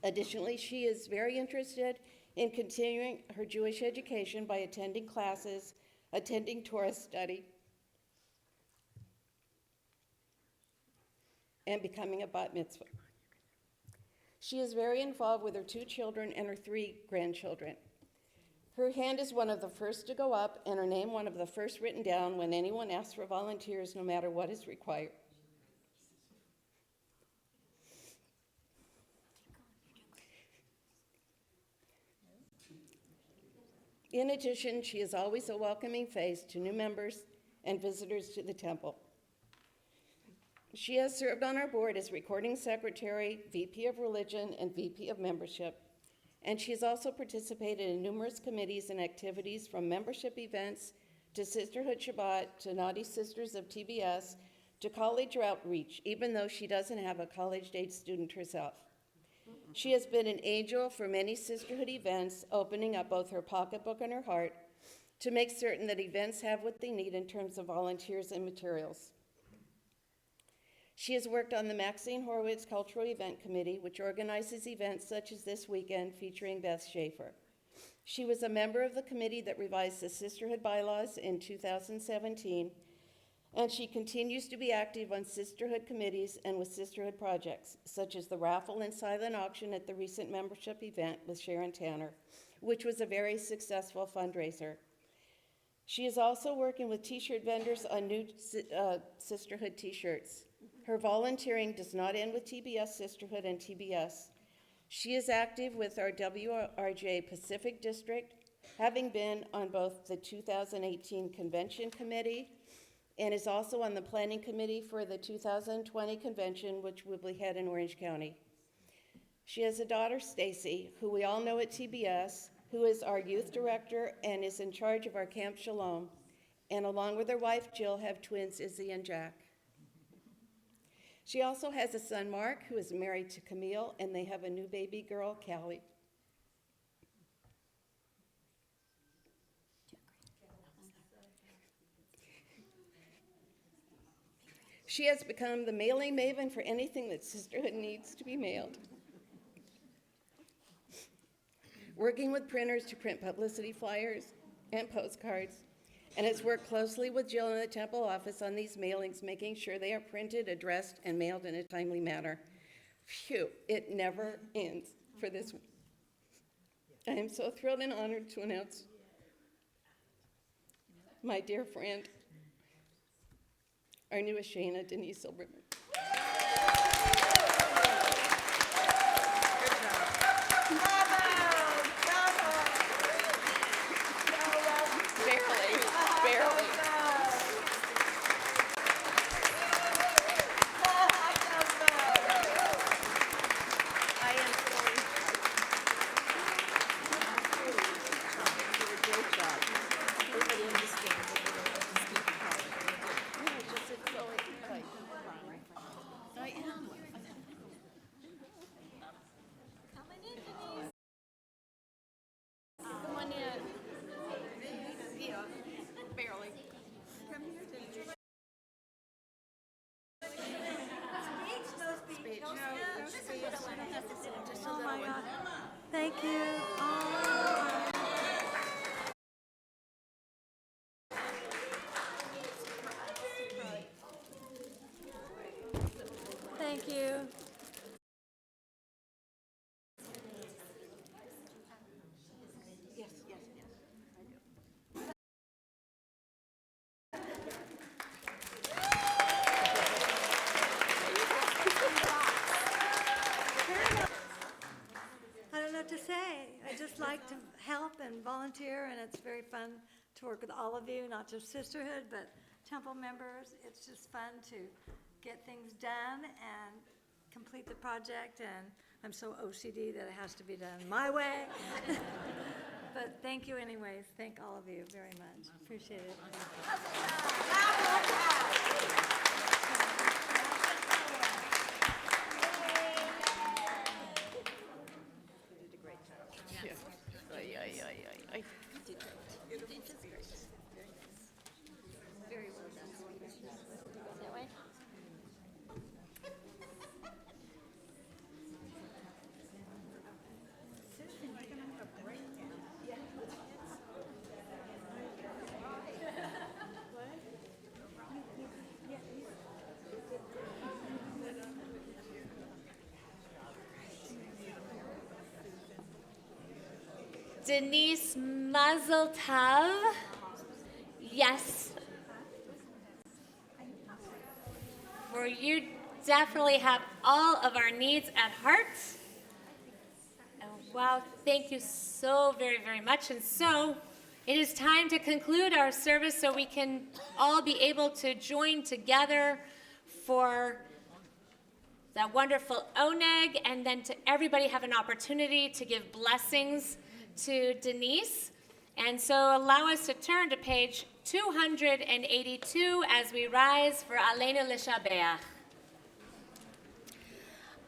Speaker 1: Additionally, she is very interested in continuing her Jewish education by attending classes, attending Torah study, and becoming a bat mitzvah. She is very involved with her 2 children and her 3 grandchildren. Her hand is one of the first to go up, and her name one of the first written down when anyone asks for volunteers, no matter what is required. In addition, she is always a welcoming face to new members and visitors to the temple. She has served on our board as recording secretary, VP of religion, and VP of membership, and she has also participated in numerous committees and activities, from membership events to Sisterhood Shabbat to Naughty Sisters of TBS to college outreach, even though she doesn't have a college-age student herself. She has been an angel for many sisterhood events, opening up both her pocketbook and her heart to make certain that events have what they need in terms of volunteers and materials. She has worked on the Maxine Horowitz Cultural Event Committee, which organizes events such as this weekend featuring Beth Schaefer. She was a member of the committee that revised the Sisterhood bylaws in 2017, and she continues to be active on Sisterhood committees and with Sisterhood projects, such as the raffle and silent auction at the recent membership event with Sharon Tanner, which was a very successful fundraiser. She is also working with t-shirt vendors on new Sisterhood t-shirts. Her volunteering does not end with TBS Sisterhood and TBS. She is active with our WRJ Pacific District, having been on both the 2018 Convention Committee and is also on the Planning Committee for the 2020 Convention, which will be held in Orange County. She has a daughter, Stacy, who we all know at TBS, who is our youth director and is in charge of our Camp Sholom, and along with her wife, Jill, have twins, Izzy and Jack. She also has a son, Mark, who is married to Camille, and they have a new baby girl, Callie. She has become the mailing maven for anything that Sisterhood needs to be mailed. Working with printers to print publicity flyers and postcards, and has worked closely with Jill in the temple office on these mailings, making sure they are printed, addressed, and mailed in a timely manner. Phew, it never ends for this one. I am so thrilled and honored to announce my dear friend, our newest Shana, Denise Silberman.
Speaker 2: Thank you. Thank you. I don't know what to say. I just like to help and volunteer, and it's very fun to work with all of you, not just Sisterhood, but temple members. It's just fun to get things done and complete the project, and I'm so OCD that it has to be done my way. But thank you anyways. Thank all of you very much. Appreciate it.
Speaker 3: Denise Mazel Tov. Yes. For you definitely have all of our needs at heart. And wow, thank you so very, very much. And so it is time to conclude our service so we can all be able to join together for that wonderful oneg, and then to everybody have an opportunity to give blessings to Denise. And so allow us to turn to page 282 as we rise for Aleinu L'Shabeach.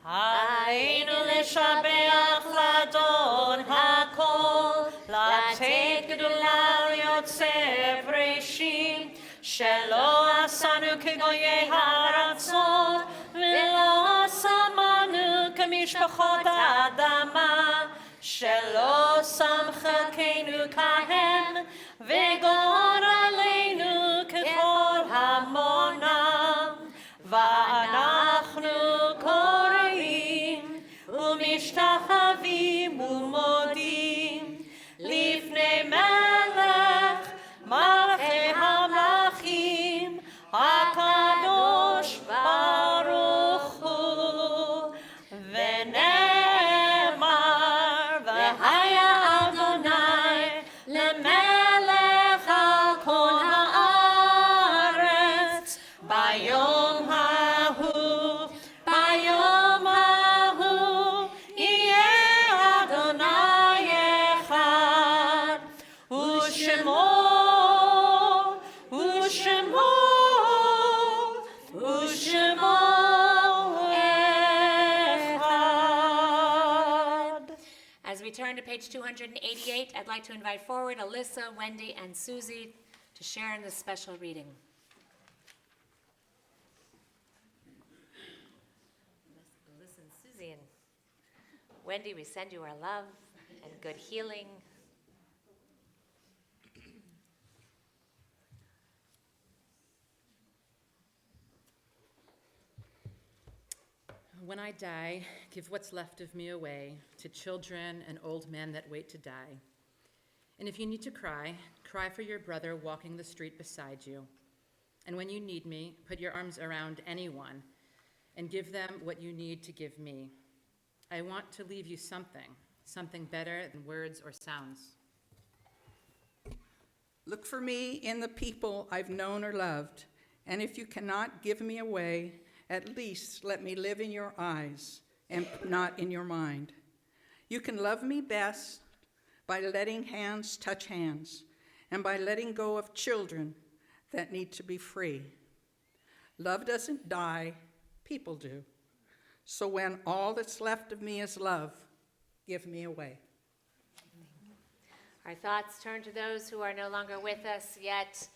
Speaker 10: Aleinu L'Shabeach L'Adon HaKol, L'Teit Gedolah Yotzei Breshim, Shelo Asanu Kegoyei Haratzot, V'lo Asamanu K'mishpachot Ha'adama, Shelo שם חלקנו כהם, וגור עלינו ככל המונם, ואנחנו קוראים ומשתחווים ומודים לפני מלך מלכי המלכים הקדוש ברוך הוא. ונאמר והיה אדוני למלך על כל הארץ ביום ההוא, ביום ההוא יהיה אדוני אחד, ושמו אחד.
Speaker 3: As we turn to page 288, I'd like to invite forward Alyssa, Wendy, and Susie to share in this special reading. Alyssa and Susie and Wendy, we send you our love and good healing.
Speaker 4: When I die, give what's left of me away to children and old men that wait to die. And if you need to cry, cry for your brother walking the street beside you. And when you need me, put your arms around anyone and give them what you need to give me. I want to leave you something better than words or sounds.
Speaker 13: Look for me in the people I've known or loved, and if you cannot give me away, at least let me live in your eyes and not in your mind. You can love me best by letting hands touch hands and by letting go of children that need to be free. Love doesn't die, people do. So when all that's left of me is love, give me away.
Speaker 3: Our thoughts turn to those who are no longer with us, yet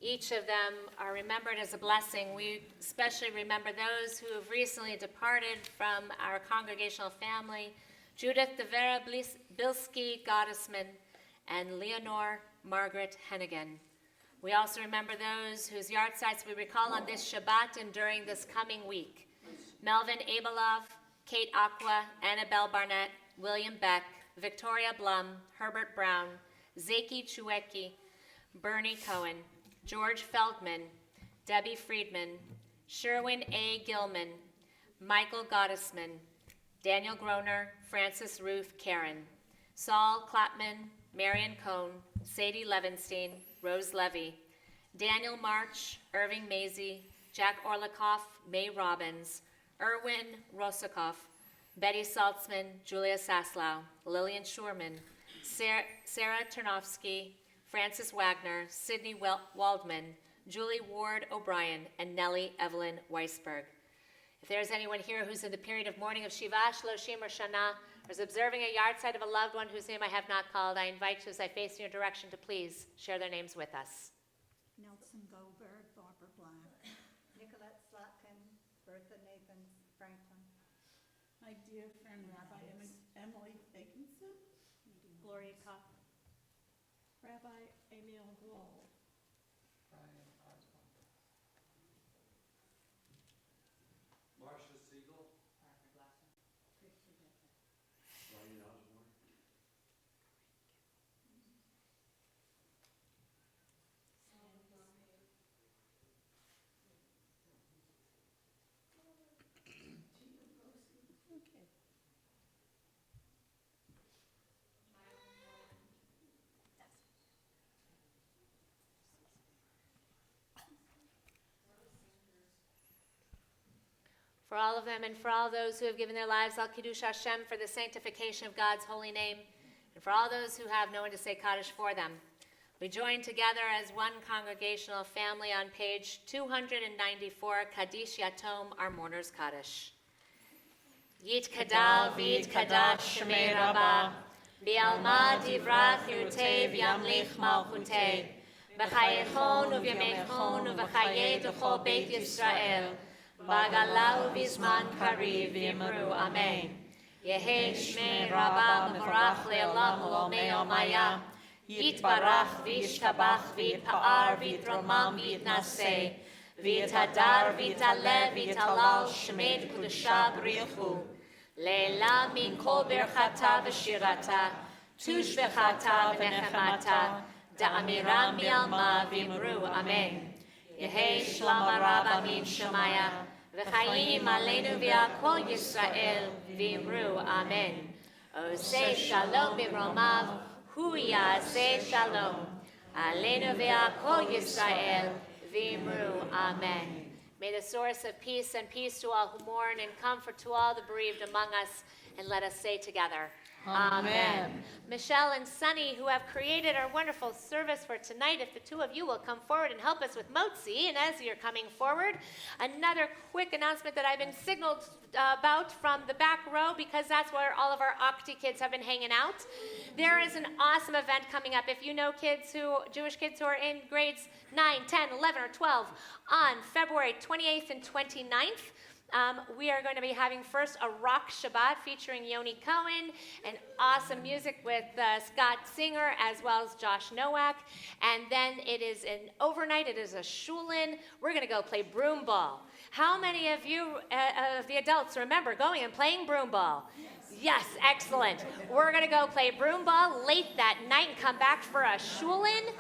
Speaker 3: each of them are remembered as a blessing. We especially remember those who have recently departed from our congregational family, Judith Devera Bilski Gottesman and Leonore Margaret Hennigan. We also remember those whose yard sites we recall on this Shabbat and during this coming week. Melvin Abelov, Kate Aqua, Annabelle Barnett, William Beck, Victoria Blum, Herbert Brown, Zaki Chuecki, Bernie Cohen, George Feldman, Debbie Friedman, Sherwin A. Gilman, Michael Gottesman, Daniel Groner, Francis Ruth Karen, Saul Clapman, Marion Cohn, Sadie Levenstein, Rose Levy, Daniel March, Irving Maisie, Jack Orlikoff, May Robbins, Erwin Rosakoff, Betty Saltzman, Julia Saslow, Lillian Schurman, Sarah Ternovsky, Francis Wagner, Sidney Waldman, Julie Ward O'Brien, and Nellie Evelyn Weisberg. If there is anyone here who's in the period of mourning of Shiva, Shloshim, or Shana, or is observing a yard site of a loved one whose name I have not called, I invite you as I face in your direction to please share their names with us.
Speaker 7: Nelson Goldberg, Barbara Black, Nicolette Slatkin, Bertha Nathan Franklin.
Speaker 20: My dear friend, Rabbi Emily Fakinson,
Speaker 6: Gloria Kopp,
Speaker 20: Rabbi Emil Grohl,
Speaker 21: Brian Osborne, Marcia Siegel, Arthur Glasser, Christy Becker, Brian Osborne.
Speaker 20: Okay.
Speaker 3: For all of them and for all those who have given their lives al Kiddush Hashem for the sanctification of God's holy name, and for all those who have no one to say Kaddish for them, we join together as one congregational family on page 294, Kaddish Yatom, our mourner's Kaddish. Yit Kadal V'yit Kadash Shemei Rabbah, Bi'alma Divrach Yurtei V'yamlich Malchutei, V'chayechon U'v'yamechon U'v'chayei D'chol Beit Yisrael, B'agala U'v'zman Kariv V'yimru Amen. Yehi Shmei Rabba Mevorach Le'olam U'Olmei Omaya. Yitbarach v'yishtabach v'yitpa'ar v'yitromam v'yitnaseh. V'yitadar v'yitaleh v'yitalal Shmei Kedusha B'richu. Le'ela min kol birchata v'shirata. Tushbechata v'nechemata. Da'amira mi'alma v'imru. Amen. Yehi Shlama Rabba min Shemaya. V'chayim aleinu v'yakol Yisrael v'imru. Amen. Oseh shalom b'romav. Hu ya'aseh shalom. Aleinu v'yakol Yisrael v'imru. Amen. May the source of peace and peace to all who mourn and comfort to all the bereaved among us. And let us say together, Amen. Michelle and Sunny, who have created our wonderful service for tonight, if the two of you will come forward and help us with Motzi. And as you're coming forward, another quick announcement that I've been signaled about from the back row, because that's where all of our Octi kids have been hanging out. There is an awesome event coming up. If you know Jewish kids who are in grades 9, 10, 11, or 12, on February 28th and 29th, we are going to be having first a rock Shabbat featuring Yoni Cohen and awesome music with Scott Singer as well as Josh Nowak. And then it is an overnight, it is a shulin. We're going to go play broom ball. How many of you, of the adults, remember going and playing broom ball? Yes, excellent. We're going to go play broom ball late that night and come back for a shulin.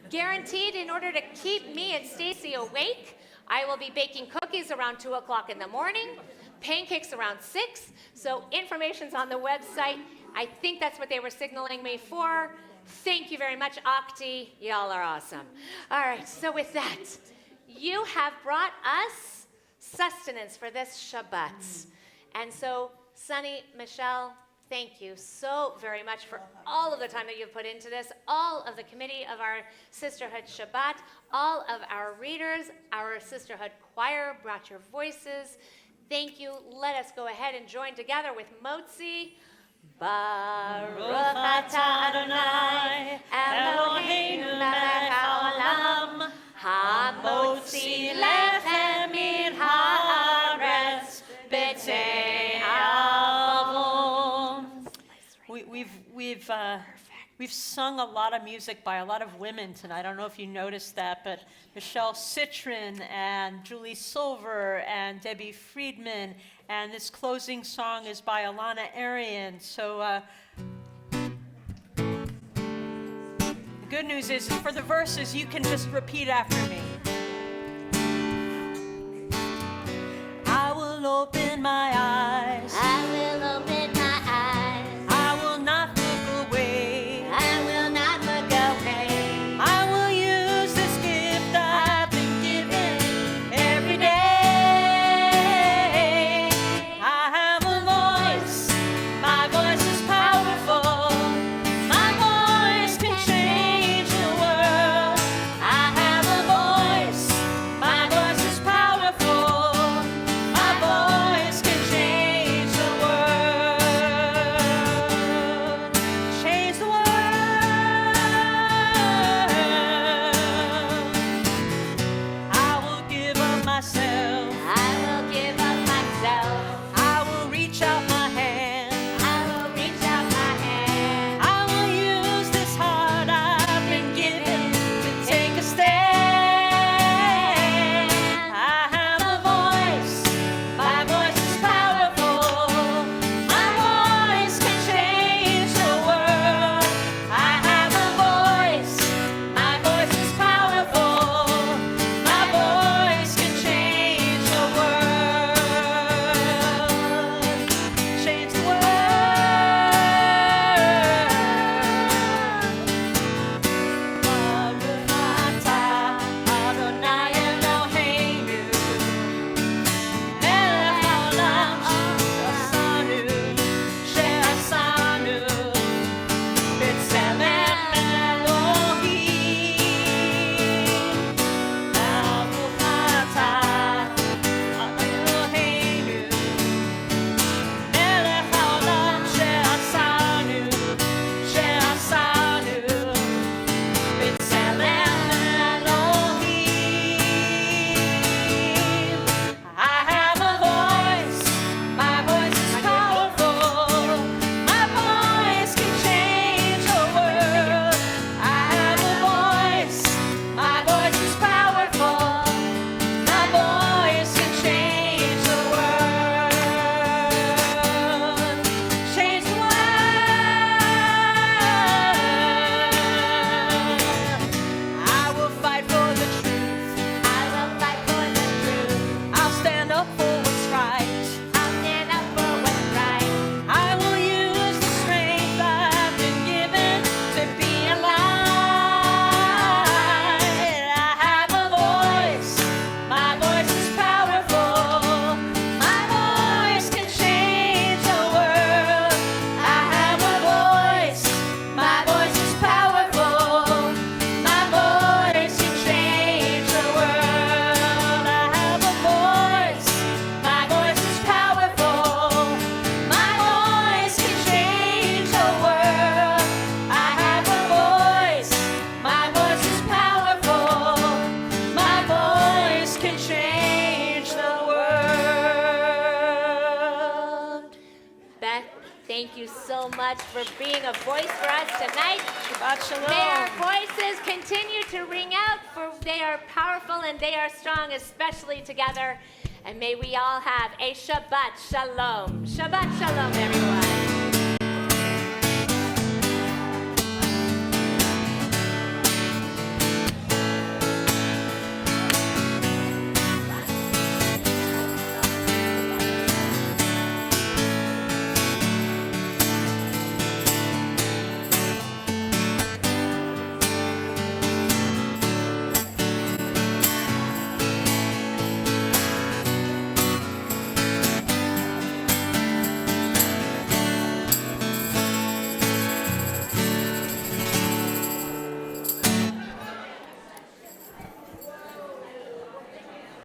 Speaker 3: Guaranteed, in order to keep me and Stacy awake, I will be baking cookies around 2 o'clock in the morning, pancakes around 6. So information's on the website. I think that's what they were signaling me for. Thank you very much, Octi. Y'all are awesome. All right, so with that, you have brought us sustenance for this Shabbat. And so, Sunny, Michelle, thank you so very much for all of the time that you've put into this, all of the committee of our Sisterhood Shabbat, all of our readers, our Sisterhood choir brought your voices. Thank you. Let us go ahead and join together with Motzi. Baruch atah Adonai, Eloheinu melech haolam, hamotzi lechem min haaretz b'tzei avon.
Speaker 10: We've sung a lot of music by a lot of women tonight. I don't know if you noticed that, but Michelle Citron and Julie Silver and Debbie Friedman, and this closing song is by Alana Arian. So the good news is, for the verses, you can just repeat after me. I will open my eyes.
Speaker 3: I will open my eyes.
Speaker 10: I will not look away.
Speaker 3: I will not look away.
Speaker 10: I will use this gift I've been given every day. I have a voice. My voice is powerful. My voice can change the world. I have a voice. My voice is powerful. My voice can change the world. Change the world. I will give up myself.
Speaker 3: I will give up myself.
Speaker 10: I will reach out my hand.
Speaker 3: I will reach out my hand.
Speaker 10: I will use this heart I've been given to take a stand. I have a voice. My voice is powerful. My voice can change the world. I have a voice. My voice is powerful. My voice can change the world.
Speaker 3: Thank you so much for being a voice for us tonight.
Speaker 10: Shabbat shalom.
Speaker 3: May our voices continue to ring out, for they are powerful and they are strong, especially together. And may we all have a Shabbat shalom. Shabbat shalom, everyone.